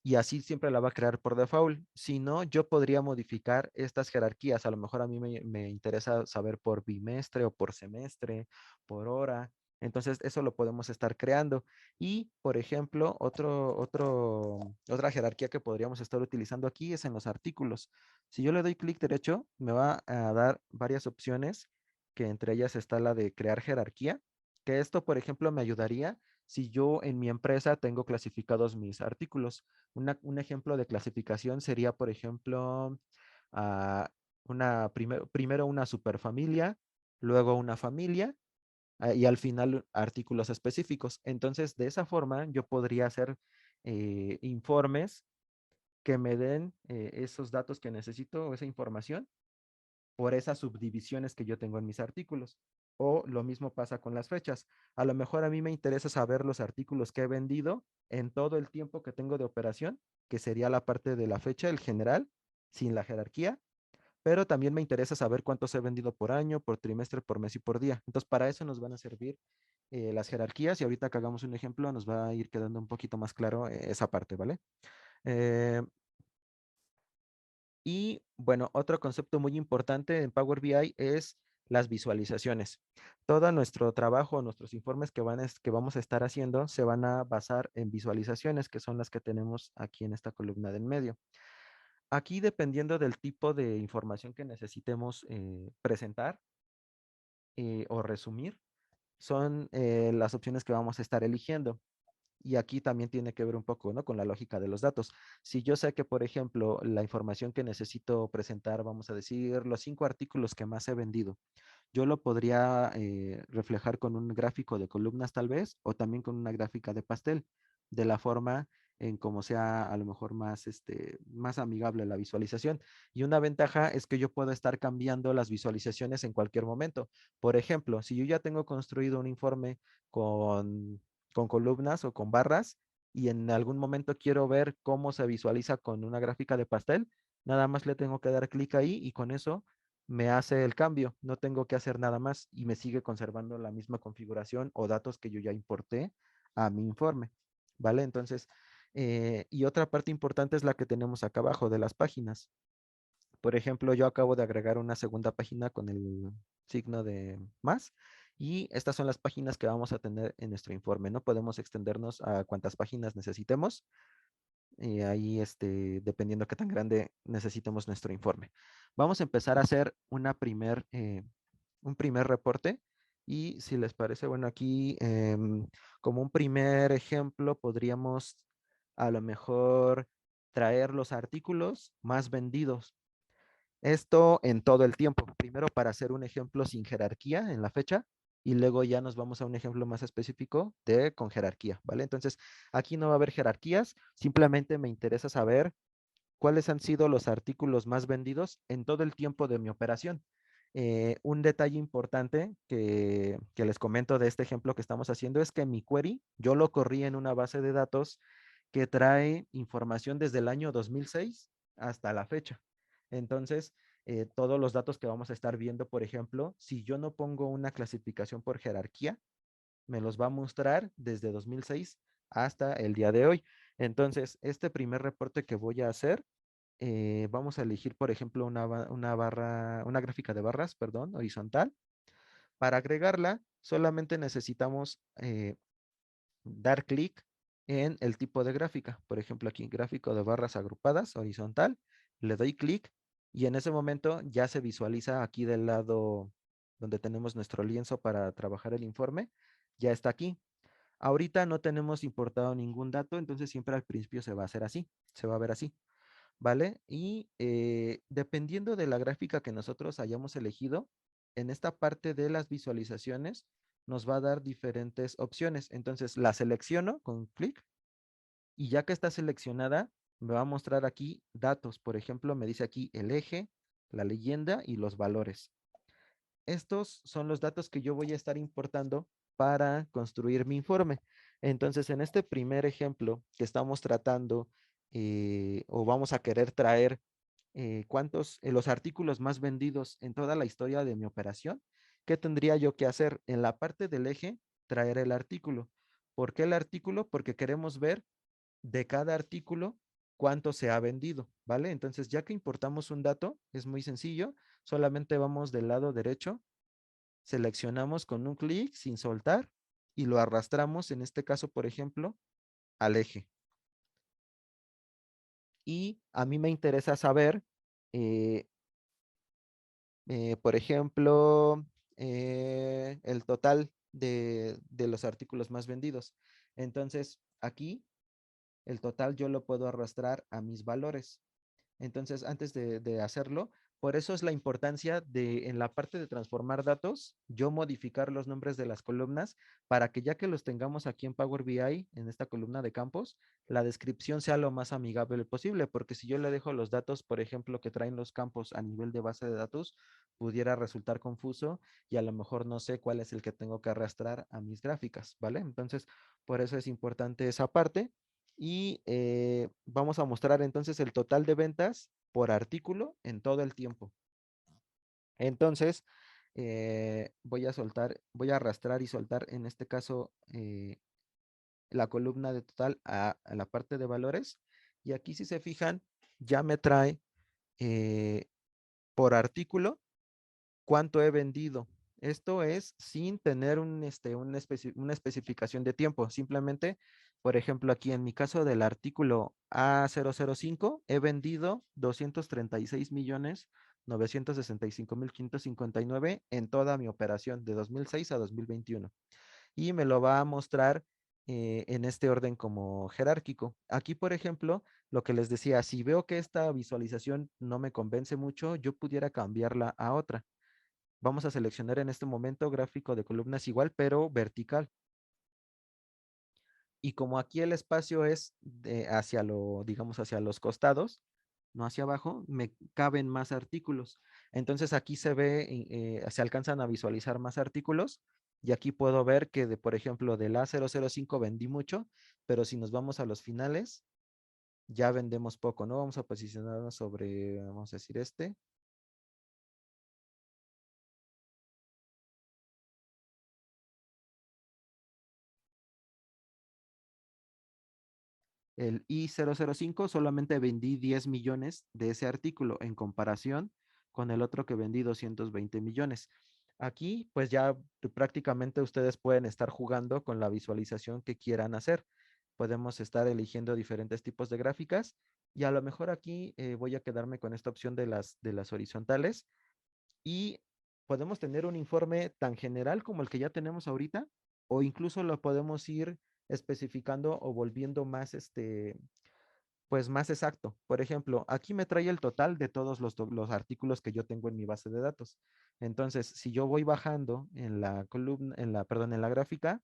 y así siempre la va a crear por default. Si no, yo podría modificar estas jerarquías. A lo mejor a mí me interesa saber por bimestre o por semestre, por hora. Entonces, eso lo podemos estar creando. Y, por ejemplo, otra jerarquía que podríamos estar utilizando aquí es en los artículos. Si yo le doy clic derecho, me va a dar varias opciones, que entre ellas está la de crear jerarquía, que esto, por ejemplo, me ayudaría si yo en mi empresa tengo clasificados mis artículos. Un ejemplo de clasificación sería, por ejemplo, ah, primero una superfamilia, luego una familia y al final artículos específicos. Entonces, de esa forma, yo podría hacer informes que me den esos datos que necesito o esa información por esas subdivisiones que yo tengo en mis artículos. O lo mismo pasa con las fechas. A lo mejor a mí me interesa saber los artículos que he vendido en todo el tiempo que tengo de operación, que sería la parte de la fecha, el general, sin la jerarquía, pero también me interesa saber cuántos he vendido por año, por trimestre, por mes y por día. Entonces, para eso nos van a servir las jerarquías y ahorita que hagamos un ejemplo nos va a ir quedando un poquito más claro esa parte, ¿vale? Eh, y bueno, otro concepto muy importante en Power BI es las visualizaciones. Todo nuestro trabajo, nuestros informes que vamos a estar haciendo se van a basar en visualizaciones, que son las que tenemos aquí en esta columna de en medio. Aquí, dependiendo del tipo de información que necesitemos presentar o resumir, son las opciones que vamos a estar eligiendo. Y aquí también tiene que ver un poco, ¿no? Con la lógica de los datos. Si yo sé que, por ejemplo, la información que necesito presentar, vamos a decir, los 5 artículos que más he vendido, yo lo podría reflejar con un gráfico de columnas tal vez, o también con una gráfica de pastel, de la forma en como sea a lo mejor más, más amigable la visualización. Y una ventaja es que yo puedo estar cambiando las visualizaciones en cualquier momento. Por ejemplo, si yo ya tengo construido un informe con, con columnas o con barras y en algún momento quiero ver cómo se visualiza con una gráfica de pastel, nada más le tengo que dar clic ahí y con eso me hace el cambio, no tengo que hacer nada más y me sigue conservando la misma configuración o datos que yo ya importé a mi informe, ¿vale? Entonces, y otra parte importante es la que tenemos acá abajo de las páginas. Por ejemplo, yo acabo de agregar una segunda página con el signo de más y estas son las páginas que vamos a tener en nuestro informe, ¿no? Podemos extendernos a cuantas páginas necesitemos y ahí, dependiendo qué tan grande necesitemos nuestro informe. Vamos a empezar a hacer un primer reporte y si les parece, bueno, aquí como un primer ejemplo podríamos a lo mejor traer los artículos más vendidos. Esto en todo el tiempo. Primero para hacer un ejemplo sin jerarquía en la fecha y luego ya nos vamos a un ejemplo más específico de con jerarquía, ¿vale? Entonces, aquí no va a haber jerarquías, simplemente me interesa saber cuáles han sido los artículos más vendidos en todo el tiempo de mi operación. Un detalle importante que les comento de este ejemplo que estamos haciendo es que mi query yo lo corrí en una base de datos que trae información desde el año 2006 hasta la fecha. Entonces, todos los datos que vamos a estar viendo, por ejemplo, si yo no pongo una clasificación por jerarquía, me los va a mostrar desde 2006 hasta el día de hoy. Entonces, este primer reporte que voy a hacer, vamos a elegir, por ejemplo, una barra, una gráfica de barras, perdón, horizontal. Para agregarla, solamente necesitamos dar clic en el tipo de gráfica. Por ejemplo, aquí, gráfico de barras agrupadas, horizontal. Le doy clic y en ese momento ya se visualiza aquí del lado donde tenemos nuestro lienzo para trabajar el informe. Ya está aquí. Ahorita no tenemos importado ningún dato, entonces siempre al principio se va a hacer así, se va a ver así, ¿vale? Y dependiendo de la gráfica que nosotros hayamos elegido, en esta parte de las visualizaciones nos va a dar diferentes opciones. Entonces la selecciono con clic y ya que está seleccionada, me va a mostrar aquí datos. Por ejemplo, me dice aquí el eje, la leyenda y los valores. Estos son los datos que yo voy a estar importando para construir mi informe. Entonces, en este primer ejemplo que estamos tratando o vamos a querer traer los artículos más vendidos en toda la historia de mi operación, ¿qué tendría yo que hacer? En la parte del eje, traer el artículo. ¿Por qué el artículo? Porque queremos ver de cada artículo cuánto se ha vendido, ¿vale? Entonces, ya que importamos un dato, es muy sencillo, solamente vamos del lado derecho, seleccionamos con un clic sin soltar y lo arrastramos, en este caso, por ejemplo, al eje. Y a mí me interesa saber, eh, por ejemplo, el total de los artículos más vendidos. Entonces, aquí el total yo lo puedo arrastrar a mis valores. Entonces, antes de hacerlo, Por eso es la importancia de, en la parte de transformar datos, yo modificar los nombres de las columnas para que ya que los tengamos aquí en Power BI, en esta columna de campos, la descripción sea lo más amigable posible, porque si yo le dejo los datos, por ejemplo, que traen los campos a nivel de base de datos, pudiera resultar confuso y a lo mejor no sé cuál es el que tengo que arrastrar a mis gráficas, ¿vale? Entonces, por eso es importante esa parte. Y vamos a mostrar entonces el total de ventas por artículo en todo el tiempo. Entonces, voy a arrastrar y soltar en este caso la columna de total a la parte de valores. Y aquí si se fijan, ya me trae por artículo cuánto he vendido. Esto es sin tener una especificación de tiempo. Simplemente, por ejemplo, aquí en mi caso del artículo A005, he vendido 236.965.559 en toda mi operación de 2006 a 2021. Y me lo va a mostrar en este orden como jerárquico. Aquí, por ejemplo, lo que les decía, si veo que esta visualización no me convence mucho, yo pudiera cambiarla a otra. Vamos a seleccionar en este momento gráfico de columnas igual, pero vertical. Y como aquí el espacio es hacia digamos, hacia los costados, no hacia abajo, me caben más artículos. Entonces aquí se ve, se alcanzan a visualizar más artículos. Y aquí puedo ver que, por ejemplo, del A005 vendí mucho, pero si nos vamos a los finales, ya vendemos poco, ¿no? Vamos a posicionarnos sobre, vamos a decir el I005, solamente vendí 10 millones de ese artículo en comparación con el otro que vendí 220 millones. Aquí, pues ya prácticamente ustedes pueden estar jugando con la visualización que quieran hacer. Podemos estar eligiendo diferentes tipos de gráficas y a lo mejor aquí voy a quedarme con esta opción de las horizontales y podemos tener un informe tan general como el que ya tenemos ahorita o incluso lo podemos ir especificando o volviendo más pues más exacto. Por ejemplo, aquí me trae el total de todos los artículos que yo tengo en mi base de datos. Entonces, si yo voy bajando en la columna, perdón, en la gráfica,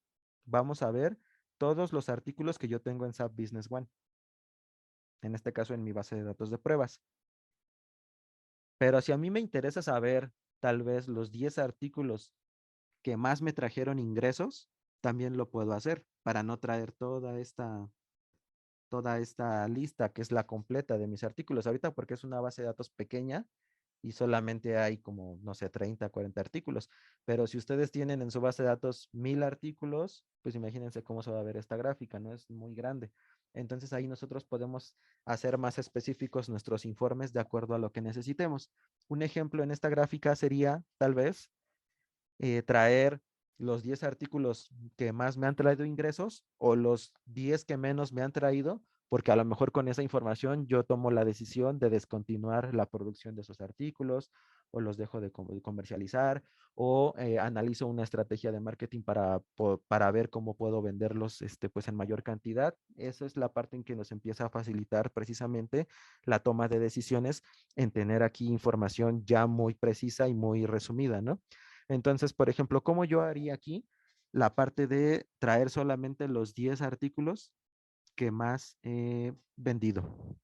vamos a ver todos los artículos que yo tengo en SAP Business One. En este caso, en mi base de datos de pruebas. Pero si a mí me interesa saber tal vez los 10 artículos que más me trajeron ingresos, también lo puedo hacer para no traer toda esta lista que es la completa de mis artículos. Ahorita porque es una base de datos pequeña y solamente hay como, no sé, 30, 40 artículos. Pero si ustedes tienen en su base de datos 1000 artículos, pues imagínense cómo se va a ver esta gráfica, ¿no? Es muy grande. Entonces ahí nosotros podemos hacer más específicos nuestros informes de acuerdo a lo que necesitemos. Un ejemplo en esta gráfica sería tal vez traer los 10 artículos que más me han traído ingresos o los 10 que menos me han traído, porque a lo mejor con esa información yo tomo la decisión de descontinuar la producción de esos artículos o los dejo de comercializar o analizo una estrategia de marketing para ver cómo puedo venderlos pues en mayor cantidad. Esa es la parte en que nos empieza a facilitar precisamente la toma de decisiones en tener aquí información ya muy precisa y muy resumida, ¿no? Entonces, por ejemplo, ¿cómo yo haría aquí la parte de traer solamente los 10 artículos que más he vendido?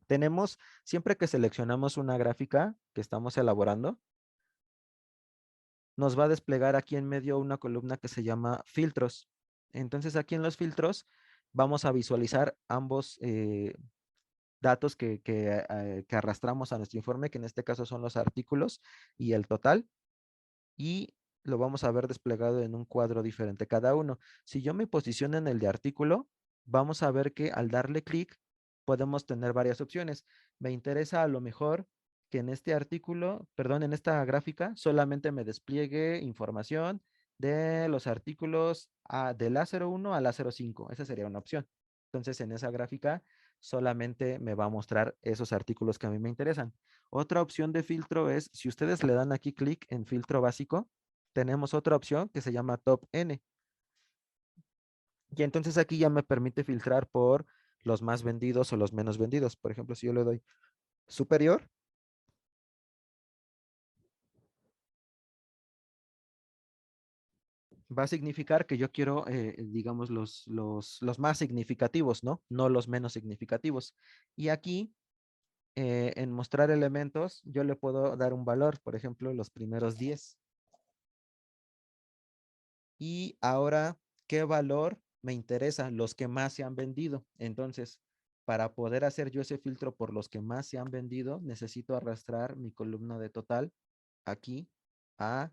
Tenemos, siempre que seleccionamos una gráfica que estamos elaborando, nos va a desplegar aquí en medio una columna que se llama filtros. Entonces, aquí en los filtros vamos a visualizar ambos datos que arrastramos a nuestro informe, que en este caso son los artículos y el total. Y lo vamos a ver desplegado en un cuadro diferente cada uno. Si yo me posiciono en el de artículo, vamos a ver que al darle clic podemos tener varias opciones. Me interesa a lo mejor que en este artículo, perdón, en esta gráfica solamente me despliegue información de los artículos del A01 al A05. Esa sería una opción. Entonces, en esa gráfica solamente me va a mostrar esos artículos que a mí me interesan. Otra opción de filtro es, si ustedes le dan aquí clic en filtro básico, tenemos otra opción que se llama Top N. Y entonces aquí ya me permite filtrar por los más vendidos o los menos vendidos. Por ejemplo, si yo le doy superior, va a significar que yo quiero, digamos, los más significativos, ¿no? No los menos significativos. Y aquí, en mostrar elementos, yo le puedo dar un valor, por ejemplo, los primeros 10. Y ahora, ¿qué valor me interesa? Los que más se han vendido. Entonces, para poder hacer yo ese filtro por los que más se han vendido, necesito arrastrar mi columna de total aquí a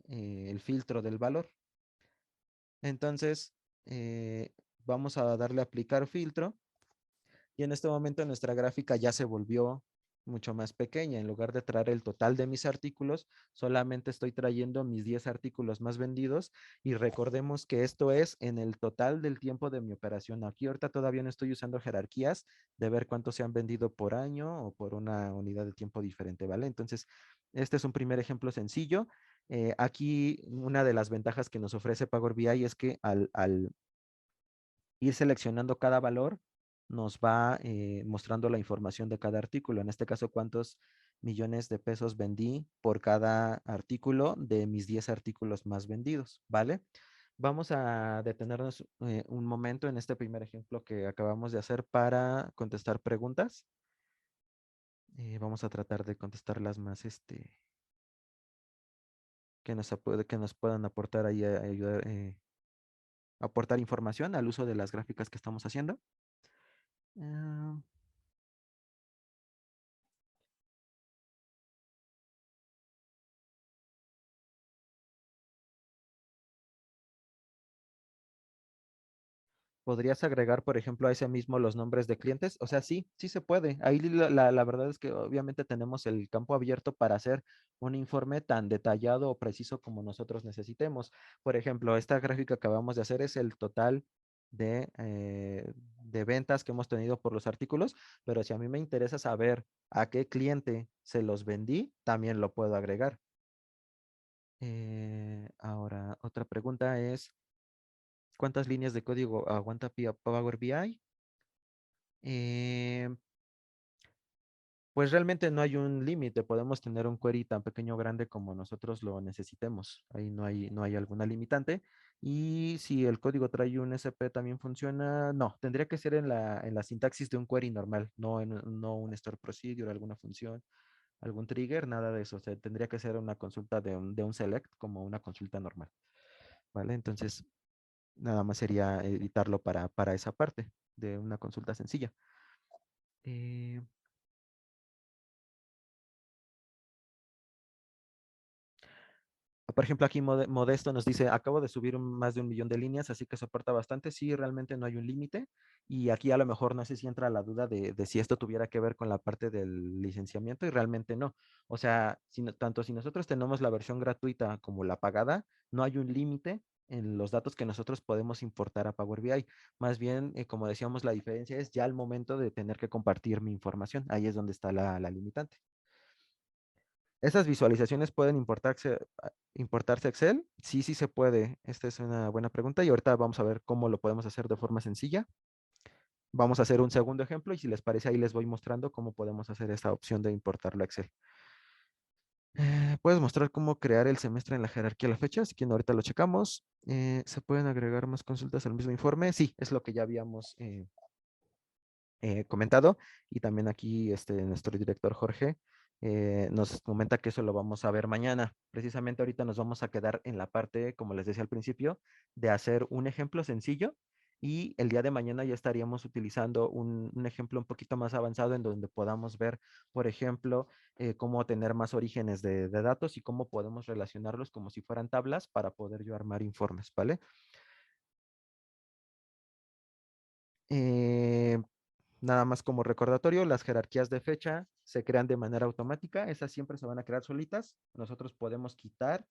el filtro del valor. Entonces, vamos a darle a aplicar filtro y en este momento nuestra gráfica ya se volvió mucho más pequeña. En lugar de traer el total de mis artículos, solamente estoy trayendo mis 10 artículos más vendidos y recordemos que esto es en el total del tiempo de mi operación. Aquí ahorita todavía no estoy usando jerarquías de ver cuántos se han vendido por año o por una unidad de tiempo diferente, ¿vale? Entonces, este es un primer ejemplo sencillo. Aquí una de las ventajas que nos ofrece Power BI es que al ir seleccionando cada valor, nos va mostrando la información de cada artículo. En este caso, cuántos millones de pesos vendí por cada artículo de mis 10 artículos más vendidos, ¿vale? Vamos a detenernos un momento en este primer ejemplo que acabamos de hacer para contestar preguntas. Vamos a tratar de contestar las más, que nos puedan aportar ahí, ayudar, aportar información al uso de las gráficas que estamos haciendo. Ah, ¿Podrías agregar, por ejemplo, a ese mismo los nombres de clientes? O sea, sí, sí se puede. Ahí la verdad es que obviamente tenemos el campo abierto para hacer un informe tan detallado o preciso como nosotros necesitemos. Por ejemplo, esta gráfica que acabamos de hacer es el total de ventas que hemos tenido por los artículos, pero si a mí me interesa saber a qué cliente se los vendí, también lo puedo agregar. Ahora, otra pregunta es, ¿cuántas líneas de código aguanta Power BI? Eh, pues realmente no hay un límite, podemos tener un query tan pequeño o grande como nosotros lo necesitemos. Ahí no hay alguna limitante. Y si el código trae un SP también funciona, no, tendría que ser en la sintaxis de un query normal, no un store procedure, alguna función, algún trigger, nada de eso. O sea, tendría que ser una consulta de un select como una consulta normal. ¿Vale? Entonces, nada más sería editarlo para esa parte de una consulta sencilla. Eh, Por ejemplo, aquí Modesto nos dice, acabo de subir más de 1 millón de líneas, así que soporta bastante. Sí, realmente no hay un límite. Y aquí a lo mejor no sé si entra la duda de si esto tuviera que ver con la parte del licenciamiento y realmente no. O sea, tanto si nosotros tenemos la versión gratuita como la pagada, no hay un límite en los datos que nosotros podemos importar a Power BI. Más bien, como decíamos, la diferencia es ya al momento de tener que compartir mi información. Ahí es donde está la limitante. ¿Esas visualizaciones pueden importarse a Excel? Sí, sí se puede. Esta es una buena pregunta y ahorita vamos a ver cómo lo podemos hacer de forma sencilla. Vamos a hacer un segundo ejemplo y si les parece ahí les voy mostrando cómo podemos hacer esta opción de importarlo a Excel. Puedes mostrar cómo crear el semestre en la jerarquía de la fecha, así que ahorita lo checamos. ¿Se pueden agregar más consultas al mismo informe? Sí, es lo que ya habíamos comentado y también aquí nuestro director Jorge nos comenta que eso lo vamos a ver mañana. Precisamente ahorita nos vamos a quedar en la parte, como les decía al principio, de hacer un ejemplo sencillo y el día de mañana ya estaríamos utilizando un ejemplo un poquito más avanzado en donde podamos ver, por ejemplo, cómo tener más orígenes de datos y cómo podemos relacionarlos como si fueran tablas para poder yo armar informes, ¿vale? Eh, Nada más como recordatorio, las jerarquías de fecha se crean de manera automática, esas siempre se van a crear solitas. Nosotros podemos quitar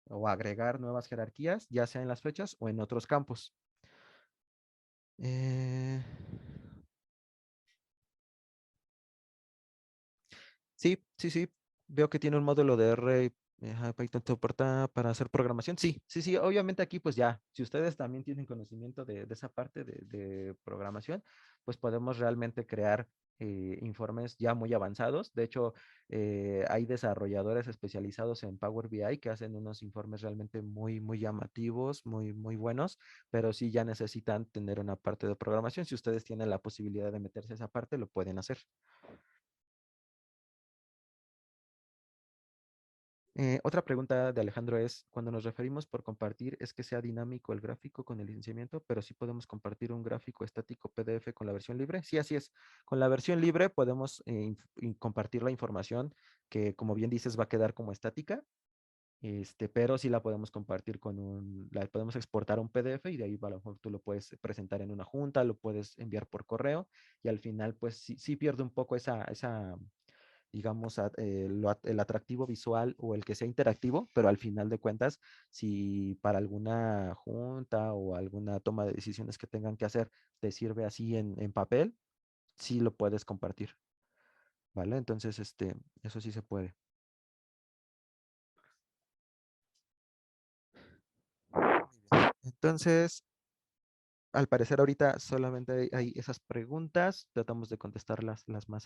o agregar nuevas jerarquías, ya sea en las fechas o en otros campos. Eh, sí, sí, sí. Veo que tiene un módulo de R, Python te soporta para hacer programación. Sí, sí, sí. Obviamente aquí pues ya, si ustedes también tienen conocimiento de esa parte de programación, pues podemos realmente crear informes ya muy avanzados. De hecho, hay desarrolladores especializados en Power BI que hacen unos informes realmente muy llamativos, muy buenos, pero sí ya necesitan tener una parte de programación. Si ustedes tienen la posibilidad de meterse a esa parte, lo pueden hacer. Otra pregunta de Alejandro es, cuando nos referimos por compartir, ¿es que sea dinámico el gráfico con el licenciamiento, pero sí podemos compartir un gráfico estático PDF con la versión libre? Sí, así es. Con la versión libre podemos compartir la información que, como bien dices, va a quedar como estática, pero sí la podemos compartir la podemos exportar a un PDF y de ahí a lo mejor tú lo puedes presentar en una junta, lo puedes enviar por correo y al final, pues sí pierde un poco esa digamos, el atractivo visual o el que sea interactivo, pero al final de cuentas, si para alguna junta o alguna toma de decisiones que tengan que hacer te sirve así en papel, sí lo puedes compartir, ¿vale? Entonces, eso sí se puede. Entonces, al parecer ahorita solamente hay esas preguntas, tratamos de contestar las más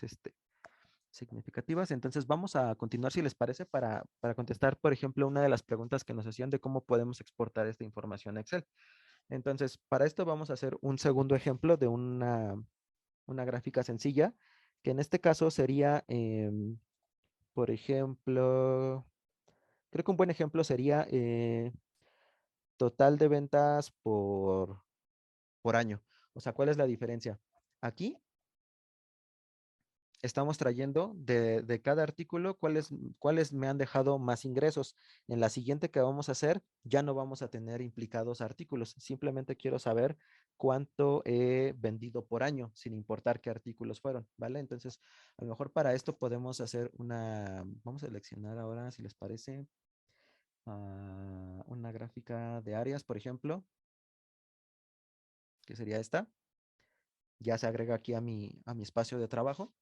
significativas. Entonces vamos a continuar, si les parece, para contestar, por ejemplo, una de las preguntas que nos hacían de cómo podemos exportar esta información a Excel. Entonces, para esto vamos a hacer un segundo ejemplo de una gráfica sencilla, que en este caso sería, por ejemplo, creo que un buen ejemplo sería total de ventas por año. O sea, ¿cuál es la diferencia? Aquí estamos trayendo de cada artículo cuáles me han dejado más ingresos. En la siguiente que vamos a hacer, ya no vamos a tener implicados artículos. Simplemente quiero saber cuánto he vendido por año, sin importar qué artículos fueron, ¿vale? Entonces, a lo mejor para esto podemos hacer vamos a seleccionar ahora, si les parece, una gráfica de áreas, por ejemplo, que sería esta. Ya se agrega aquí a mi espacio de trabajo.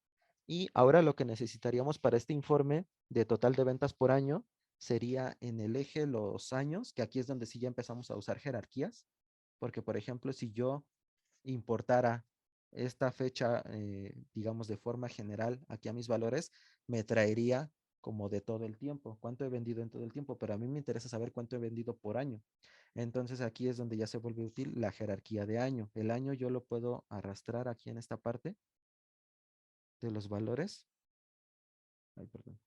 Y ahora lo que necesitaríamos para este informe de total de ventas por año sería en el eje los años, que aquí es donde sí ya empezamos a usar jerarquías, porque por ejemplo, si yo importara esta fecha, digamos, de forma general aquí a mis valores, me traería como de todo el tiempo, cuánto he vendido en todo el tiempo, pero a mí me interesa saber cuánto he vendido por año. Entonces aquí es donde ya se vuelve útil la jerarquía de año. El año yo lo puedo arrastrar aquí en esta parte de los valores. Ay, perdón.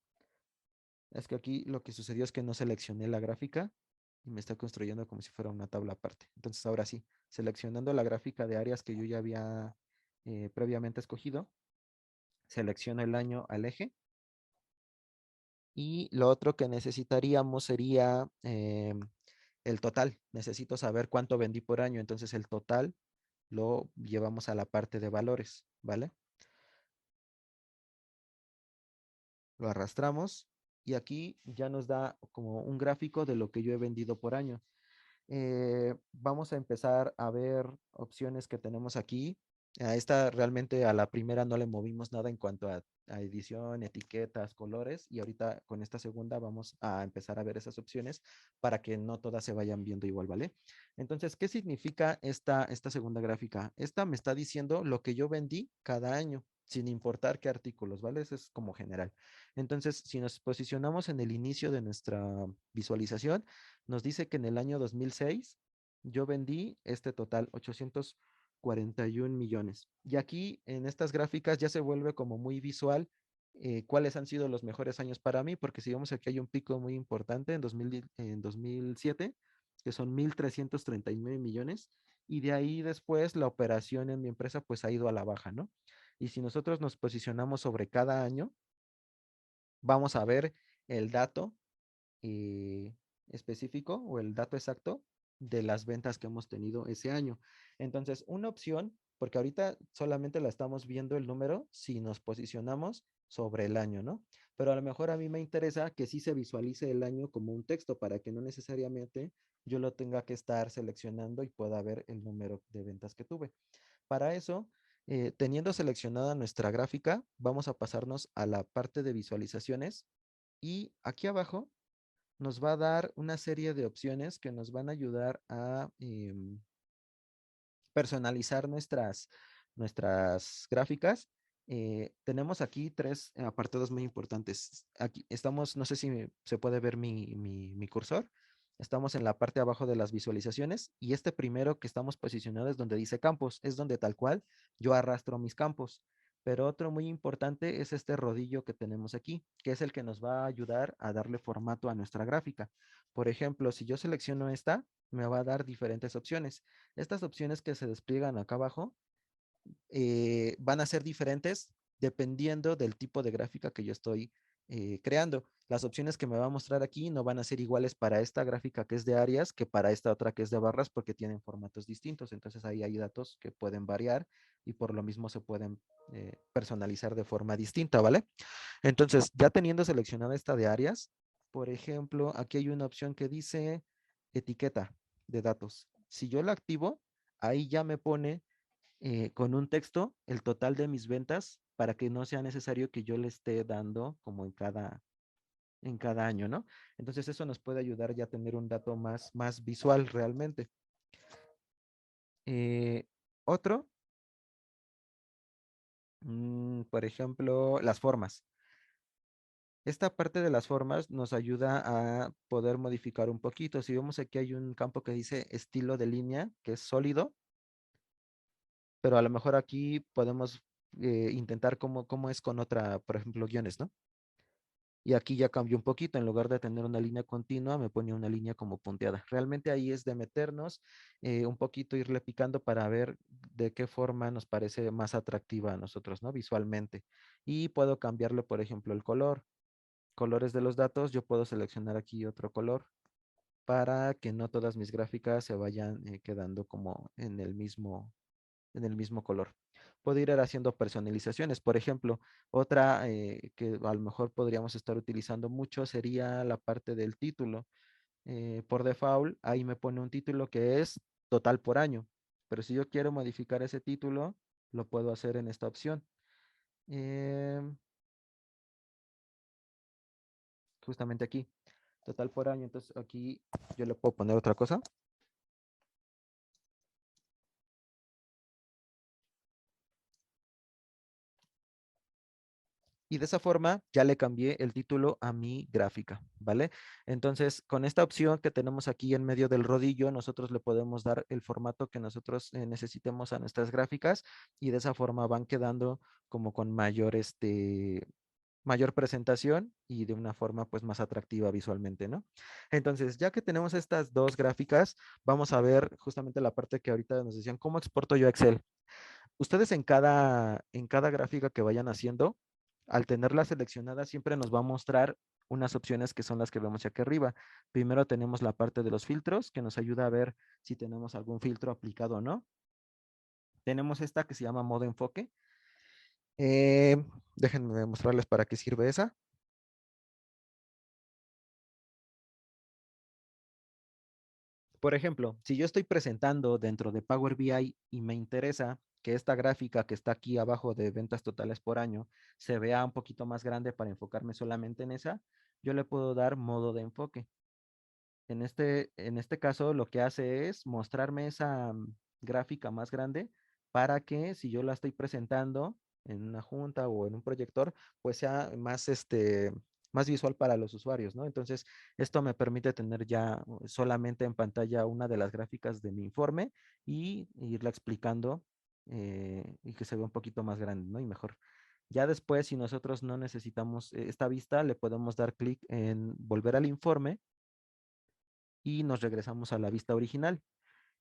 Es que aquí lo que sucedió es que no seleccioné la gráfica y me está construyendo como si fuera una tabla aparte. Entonces ahora sí, seleccionando la gráfica de áreas que yo ya había previamente escogido, selecciono el año al eje y lo otro que necesitaríamos sería el total. Necesito saber cuánto vendí por año, entonces el total lo llevamos a la parte de valores, ¿vale? Lo arrastramos y aquí ya nos da como un gráfico de lo que yo he vendido por año. Vamos a empezar a ver opciones que tenemos aquí. A esta realmente a la primera no le movimos nada en cuanto a edición, etiquetas, colores y ahorita con esta segunda vamos a empezar a ver esas opciones para que no todas se vayan viendo igual, ¿vale? Entonces, ¿qué significa esta segunda gráfica? Esta me está diciendo lo que yo vendí cada año, sin importar qué artículos, ¿vale? Eso es como general. Entonces, si nos posicionamos en el inicio de nuestra visualización, nos dice que en el año 2006 yo vendí este total, 841 millones. Y aquí en estas gráficas ya se vuelve como muy visual cuáles han sido los mejores años para mí, porque si vemos aquí hay un pico muy importante en 2007, que son 1.339 millones, y de ahí después la operación en mi empresa pues ha ido a la baja, ¿no? Y si nosotros nos posicionamos sobre cada año, vamos a ver el dato eh, específico o el dato exacto de las ventas que hemos tenido ese año. Entonces, una opción, porque ahorita solamente la estamos viendo el número si nos posicionamos sobre el año, ¿no? Pero a lo mejor a mí me interesa que sí se visualice el año como un texto para que no necesariamente yo lo tenga que estar seleccionando y pueda ver el número de ventas que tuve. Para eso, teniendo seleccionada nuestra gráfica, vamos a pasarnos a la parte de visualizaciones y aquí abajo nos va a dar una serie de opciones que nos van a ayudar a personalizar nuestras gráficas Tenemos aquí tres apartados muy importantes. Aquí estamos, no sé si se puede ver mi cursor. Estamos en la parte de abajo de las visualizaciones y este primero que estamos posicionados es donde dice campos, es donde tal cual yo arrastro mis campos. Pero otro muy importante es este rodillo que tenemos aquí, que es el que nos va a ayudar a darle formato a nuestra gráfica. Por ejemplo, si yo selecciono esta, me va a dar diferentes opciones. Estas opciones que se despliegan acá abajo van a ser diferentes dependiendo del tipo de gráfica que yo estoy creando. Las opciones que me va a mostrar aquí no van a ser iguales para esta gráfica que es de áreas que para esta otra que es de barras porque tienen formatos distintos. Entonces ahí hay datos que pueden variar y por lo mismo se pueden personalizar de forma distinta, ¿vale? Entonces, ya teniendo seleccionada esta de áreas, por ejemplo, aquí hay una opción que dice etiqueta de datos. Si yo la activo, ahí ya me pone con un texto el total de mis ventas para que no sea necesario que yo le esté dando como en cada año, ¿no? Entonces eso nos puede ayudar ya a tener un dato más visual realmente. Eh, otro, por ejemplo, las formas. Esta parte de las formas nos ayuda a poder modificar un poquito. Si vemos aquí hay un campo que dice estilo de línea, que es sólido, pero a lo mejor aquí podemos intentar cómo es con otra, por ejemplo, guiones, ¿no? Y aquí ya cambió un poquito, en lugar de tener una línea continua, me pone una línea como punteada. Realmente ahí es de meternos un poquito, irle picando para ver de qué forma nos parece más atractiva a nosotros, ¿no? Visualmente. Y puedo cambiarle, por ejemplo, el color. Colores de los datos, yo puedo seleccionar aquí otro color para que no todas mis gráficas se vayan quedando como en el mismo color. Puedo ir haciendo personalizaciones. Por ejemplo, otra que a lo mejor podríamos estar utilizando mucho sería la parte del título. Por default, ahí me pone un título que es total por año. Pero si yo quiero modificar ese título, lo puedo hacer en esta opción. Justamente aquí, total por año. Entonces aquí yo le puedo poner otra cosa. Y de esa forma ya le cambié el título a mi gráfica, ¿vale? Entonces, con esta opción que tenemos aquí en medio del rodillo, nosotros le podemos dar el formato que nosotros necesitemos a nuestras gráficas y de esa forma van quedando como con mayor presentación y de una forma pues más atractiva visualmente, ¿no? Entonces, ya que tenemos estas dos gráficas, vamos a ver justamente la parte que ahorita nos decían, ¿cómo exporto yo a Excel? Ustedes en cada gráfica que vayan haciendo, al tenerla seleccionada, siempre nos va a mostrar unas opciones que son las que vemos aquí arriba. Primero tenemos la parte de los filtros, que nos ayuda a ver si tenemos algún filtro aplicado o no. Tenemos esta que se llama modo enfoque. Eh, Déjenme mostrarles para qué sirve esa. Por ejemplo, si yo estoy presentando dentro de Power BI y me interesa que esta gráfica que está aquí abajo de ventas totales por año se vea un poquito más grande para enfocarme solamente en esa, yo le puedo dar modo de enfoque. En este caso, lo que hace es mostrarme esa gráfica más grande para que si yo la estoy presentando en una junta o en un proyector, pues sea más visual para los usuarios, ¿no? Entonces, esto me permite tener ya solamente en pantalla una de las gráficas de mi informe y irla explicando y que se vea un poquito más grande, ¿no? Y mejor. Ya después, si nosotros no necesitamos esta vista, le podemos dar clic en volver al informe y nos regresamos a la vista original.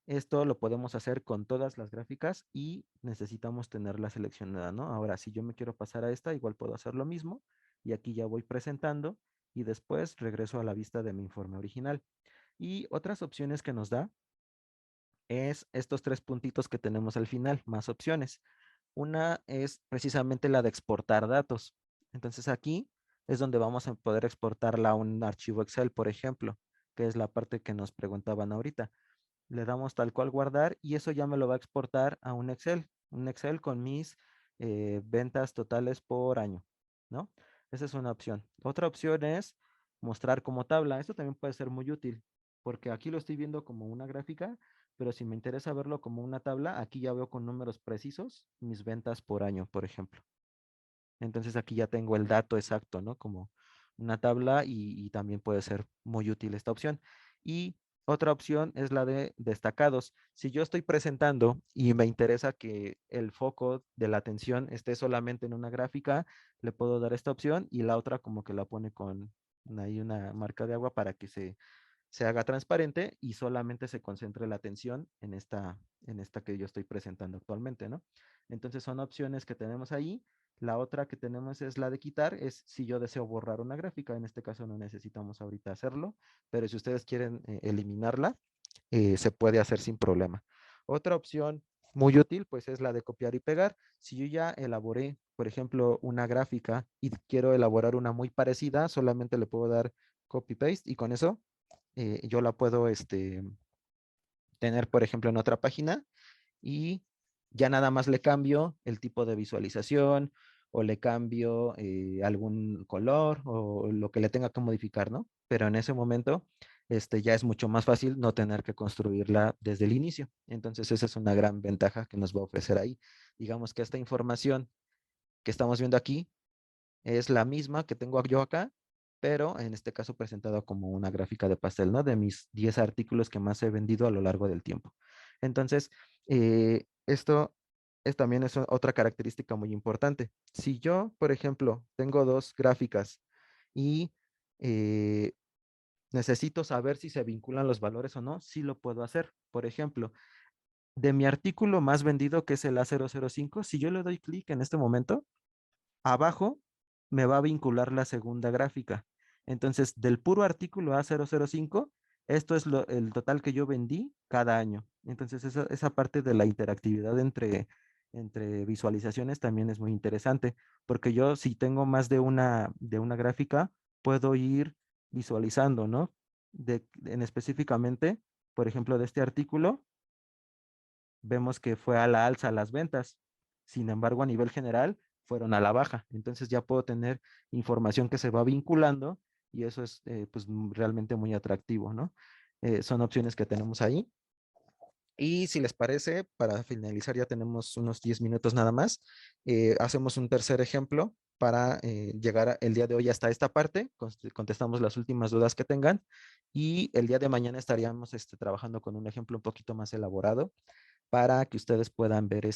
Esto lo podemos hacer con todas las gráficas y necesitamos tenerla seleccionada, ¿no? Ahora, si yo me quiero pasar a esta, igual puedo hacer lo mismo y aquí ya voy presentando y después regreso a la vista de mi informe original. Y otras opciones que nos da es estos tres puntitos que tenemos al final, más opciones. Una es precisamente la de exportar datos. Entonces aquí es donde vamos a poder exportarla a un archivo Excel, por ejemplo, que es la parte que nos preguntaban ahorita. Le damos tal cual guardar y eso ya me lo va a exportar a un Excel con mis ventas totales por año, ¿no? Esa es una opción. Otra opción es mostrar como tabla. Esto también puede ser muy útil porque aquí lo estoy viendo como una gráfica, pero si me interesa verlo como una tabla, aquí ya veo con números precisos mis ventas por año, por ejemplo. Entonces aquí ya tengo el dato exacto, ¿no? Como una tabla y también puede ser muy útil esta opción. Y otra opción es la de destacados. Si yo estoy presentando y me interesa que el foco de la atención esté solamente en una gráfica, le puedo dar esta opción y la otra como que la pone con ahí una marca de agua para que se haga transparente y solamente se concentre la atención en esta que yo estoy presentando actualmente, ¿no? Entonces son opciones que tenemos ahí. La otra que tenemos es la de quitar, es si yo deseo borrar una gráfica, en este caso no necesitamos ahorita hacerlo, pero si ustedes quieren eliminarla, se puede hacer sin problema. Otra opción muy útil, pues es la de copiar y pegar. Si yo ya elaboré, por ejemplo, una gráfica y quiero elaborar una muy parecida, solamente le puedo dar copy paste y con eso yo la puedo tener, por ejemplo, en otra página y ya nada más le cambio el tipo de visualización o le cambio algún color o lo que le tenga que modificar, ¿no? Pero en ese momento ya es mucho más fácil no tener que construirla desde el inicio. Entonces esa es una gran ventaja que nos va a ofrecer ahí. Digamos que esta información que estamos viendo aquí es la misma que tengo yo acá, pero en este caso presentado como una gráfica de pastel, ¿no? De mis 10 artículos que más he vendido a lo largo del tiempo. Entonces, esto también es otra característica muy importante. Si yo, por ejemplo, tengo dos gráficas y eh, necesito saber si se vinculan los valores o no, sí lo puedo hacer. Por ejemplo, de mi artículo más vendido, que es el A005, si yo le doy clic en este momento, abajo me va a vincular la segunda gráfica. Entonces, del puro artículo A005, esto es el total que yo vendí cada año. Entonces, esa parte de la interactividad entre visualizaciones también es muy interesante, porque yo si tengo más de una gráfica, puedo ir visualizando, ¿no? En específicamente, por ejemplo, de este artículo, vemos que fue a la alza las ventas. Sin embargo, a nivel general, fueron a la baja. Entonces ya puedo tener información que se va vinculando y eso es pues realmente muy atractivo, ¿no? Son opciones que tenemos ahí. Y si les parece, para finalizar ya tenemos unos 10 minutos nada más. Hacemos un tercer ejemplo para llegar el día de hoy hasta esta parte. Contestamos las últimas dudas que tengan y el día de mañana estaríamos trabajando con un ejemplo un poquito más elaborado para que ustedes puedan ver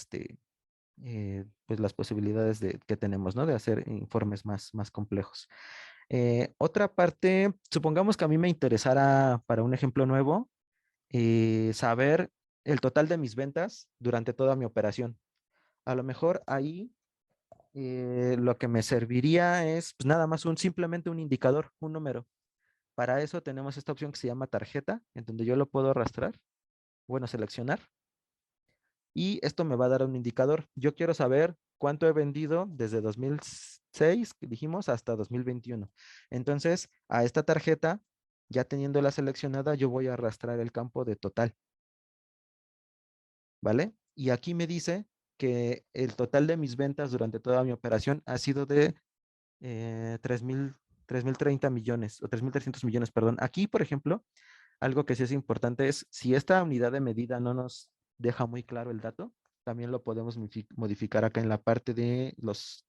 pues las posibilidades que tenemos, ¿no? De hacer informes más complejos. Otra parte, supongamos que a mí me interesara para un ejemplo nuevo, saber el total de mis ventas durante toda mi operación. A lo mejor ahí lo que me serviría es pues, nada más simplemente un indicador, un número. Para eso tenemos esta opción que se llama tarjeta, en donde yo lo puedo arrastrar, bueno, seleccionar y esto me va a dar un indicador. Yo quiero saber cuánto he vendido desde 2006, que dijimos, hasta 2021. Entonces, a esta tarjeta, ya teniéndola seleccionada, yo voy a arrastrar el campo de total, ¿vale? Y aquí me dice que el total de mis ventas durante toda mi operación ha sido de 3.030 millones o 3.300 millones, perdón. Aquí, por ejemplo, algo que sí es importante es, si esta unidad de medida no nos deja muy claro el dato, también lo podemos modificar acá en la parte de los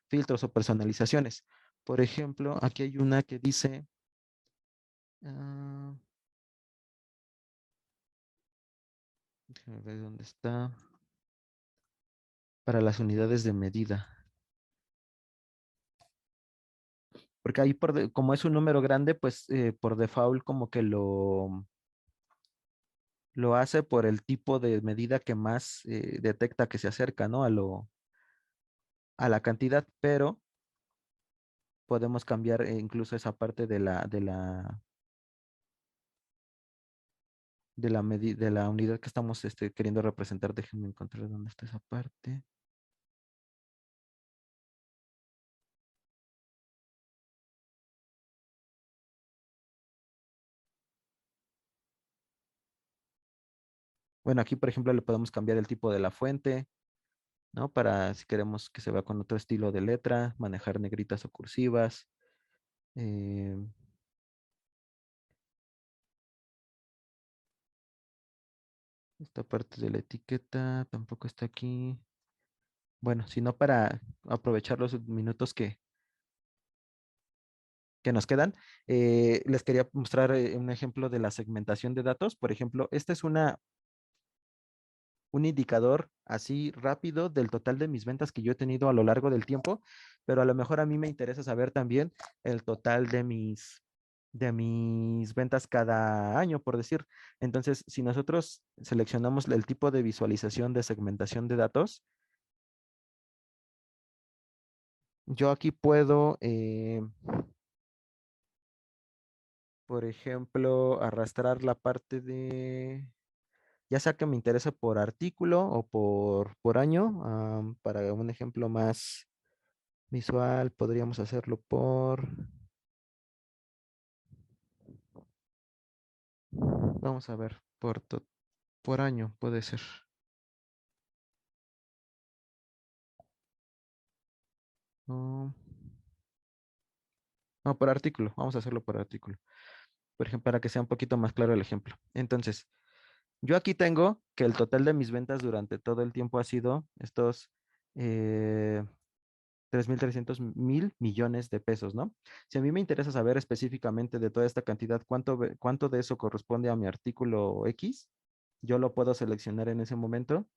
filtros o personalizaciones. Por ejemplo, aquí hay una que dice, ah, déjame ver dónde está, para las unidades de medida. Porque ahí, como es un número grande, pues por default como que lo hace por el tipo de medida que más detecta que se acerca, ¿no? A la cantidad, pero podemos cambiar incluso esa parte de la unidad que estamos queriendo representar. Déjenme encontrar dónde está esa parte. Bueno, aquí, por ejemplo, le podemos cambiar el tipo de la fuente, ¿no? Para si queremos que se vea con otro estilo de letra, manejar negritas o cursivas. eh, Esta parte de la etiqueta tampoco está aquí. bueno, sino para aprovechar los minutos que nos quedan, les quería mostrar un ejemplo de la segmentación de datos. Por ejemplo, este es un indicador así rápido del total de mis ventas que yo he tenido a lo largo del tiempo, pero a lo mejor a mí me interesa saber también el total de mis ventas cada año, por decir. Entonces, si nosotros seleccionamos el tipo de visualización de segmentación de datos, yo aquí puedo, por ejemplo, arrastrar la parte de, ya sea que me interesa por artículo o por año. Para un ejemplo más visual, podríamos hacerlo vamos a ver, por año puede ser. No, no, por artículo, vamos a hacerlo por artículo. Por ejemplo, para que sea un poquito más claro el ejemplo. Entonces, yo aquí tengo que el total de mis ventas durante todo el tiempo ha sido estos eh, 3.300.000 millones de pesos, ¿no? Si a mí me interesa saber específicamente de toda esta cantidad, cuánto de eso corresponde a mi artículo X, yo lo puedo seleccionar en ese momento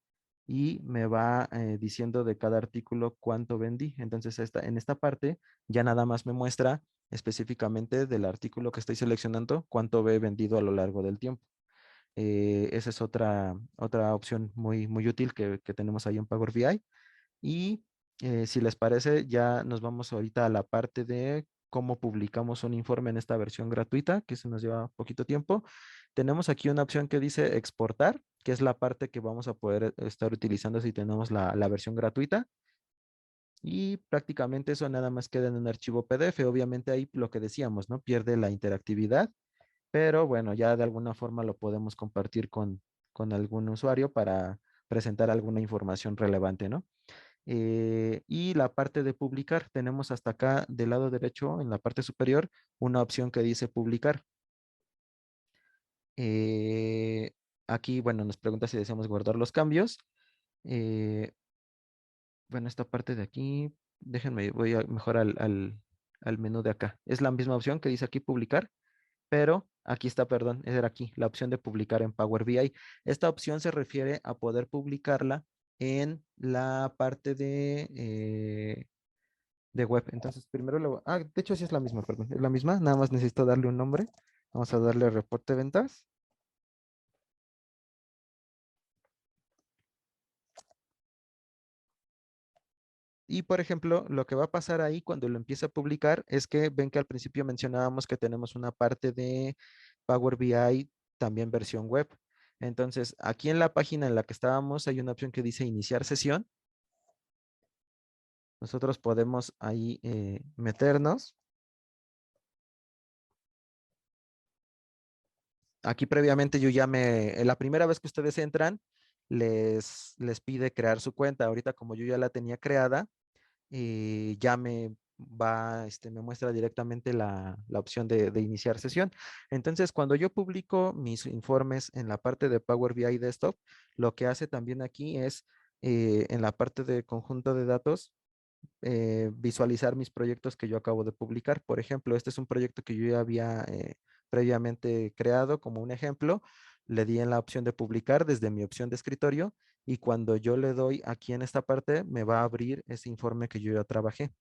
y me va diciendo de cada artículo cuánto vendí. Entonces, en esta parte ya nada más me muestra específicamente del artículo que estoy seleccionando cuánto he vendido a lo largo del tiempo. Esa es otra opción muy útil que tenemos ahí en Power BI. Y si les parece, ya nos vamos ahorita a la parte de cómo publicamos un informe en esta versión gratuita, que se nos lleva poquito tiempo. Tenemos aquí una opción que dice exportar, que es la parte que vamos a poder estar utilizando si tenemos la versión gratuita. Y prácticamente eso nada más queda en un archivo PDF. Obviamente ahí lo que decíamos, ¿no? Pierde la interactividad, pero bueno, ya de alguna forma lo podemos compartir con algún usuario para presentar alguna información relevante, ¿no? Y la parte de publicar, tenemos hasta acá del lado derecho, en la parte superior, una opción que dice publicar. Eh, Aquí, bueno, nos pregunta si deseamos guardar los cambios. Eh, bueno, esta parte de aquí, déjenme, voy a mejor al menú de acá. Es la misma opción que dice aquí publicar, pero aquí está, perdón, era aquí, la opción de publicar en Power BI. Esta opción se refiere a poder publicarla en la parte de web. Entonces, primero de hecho sí es la misma, perdón, es la misma, nada más necesito darle un nombre. Vamos a darle reporte de ventas. Y por ejemplo, lo que va a pasar ahí cuando lo empiece a publicar es que ven que al principio mencionábamos que tenemos una parte de Power BI también versión web. Entonces, aquí en la página en la que estábamos hay una opción que dice iniciar sesión. Nosotros podemos ahí meternos. Aquí previamente yo ya la primera vez que ustedes entran, les pide crear su cuenta. Ahorita como yo ya la tenía creada, ya me muestra directamente la opción de iniciar sesión. Entonces, cuando yo publico mis informes en la parte de Power BI Desktop, lo que hace también aquí es en la parte de conjunto de datos, visualizar mis proyectos que yo acabo de publicar. Por ejemplo, este es un proyecto que yo ya había previamente creado como un ejemplo. Le di en la opción de publicar desde mi opción de escritorio y cuando yo le doy aquí en esta parte, me va a abrir ese informe que yo ya trabajé.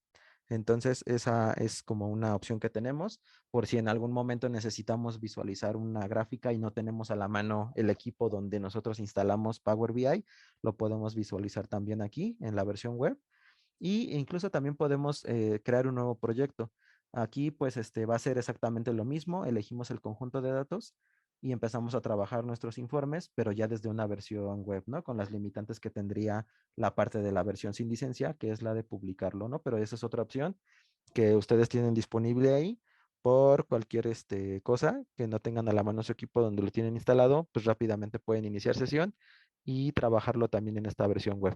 Entonces, esa es como una opción que tenemos por si en algún momento necesitamos visualizar una gráfica y no tenemos a la mano el equipo donde nosotros instalamos Power BI, lo podemos visualizar también aquí en la versión web y incluso también podemos crear un nuevo proyecto. Aquí pues va a ser exactamente lo mismo, elegimos el conjunto de datos y empezamos a trabajar nuestros informes, pero ya desde una versión web, ¿no? Con las limitantes que tendría la parte de la versión sin licencia, que es la de publicarlo, ¿no? Pero esa es otra opción que ustedes tienen disponible ahí por cualquier cosa que no tengan a la mano su equipo donde lo tienen instalado, pues rápidamente pueden iniciar sesión y trabajarlo también en esta versión web.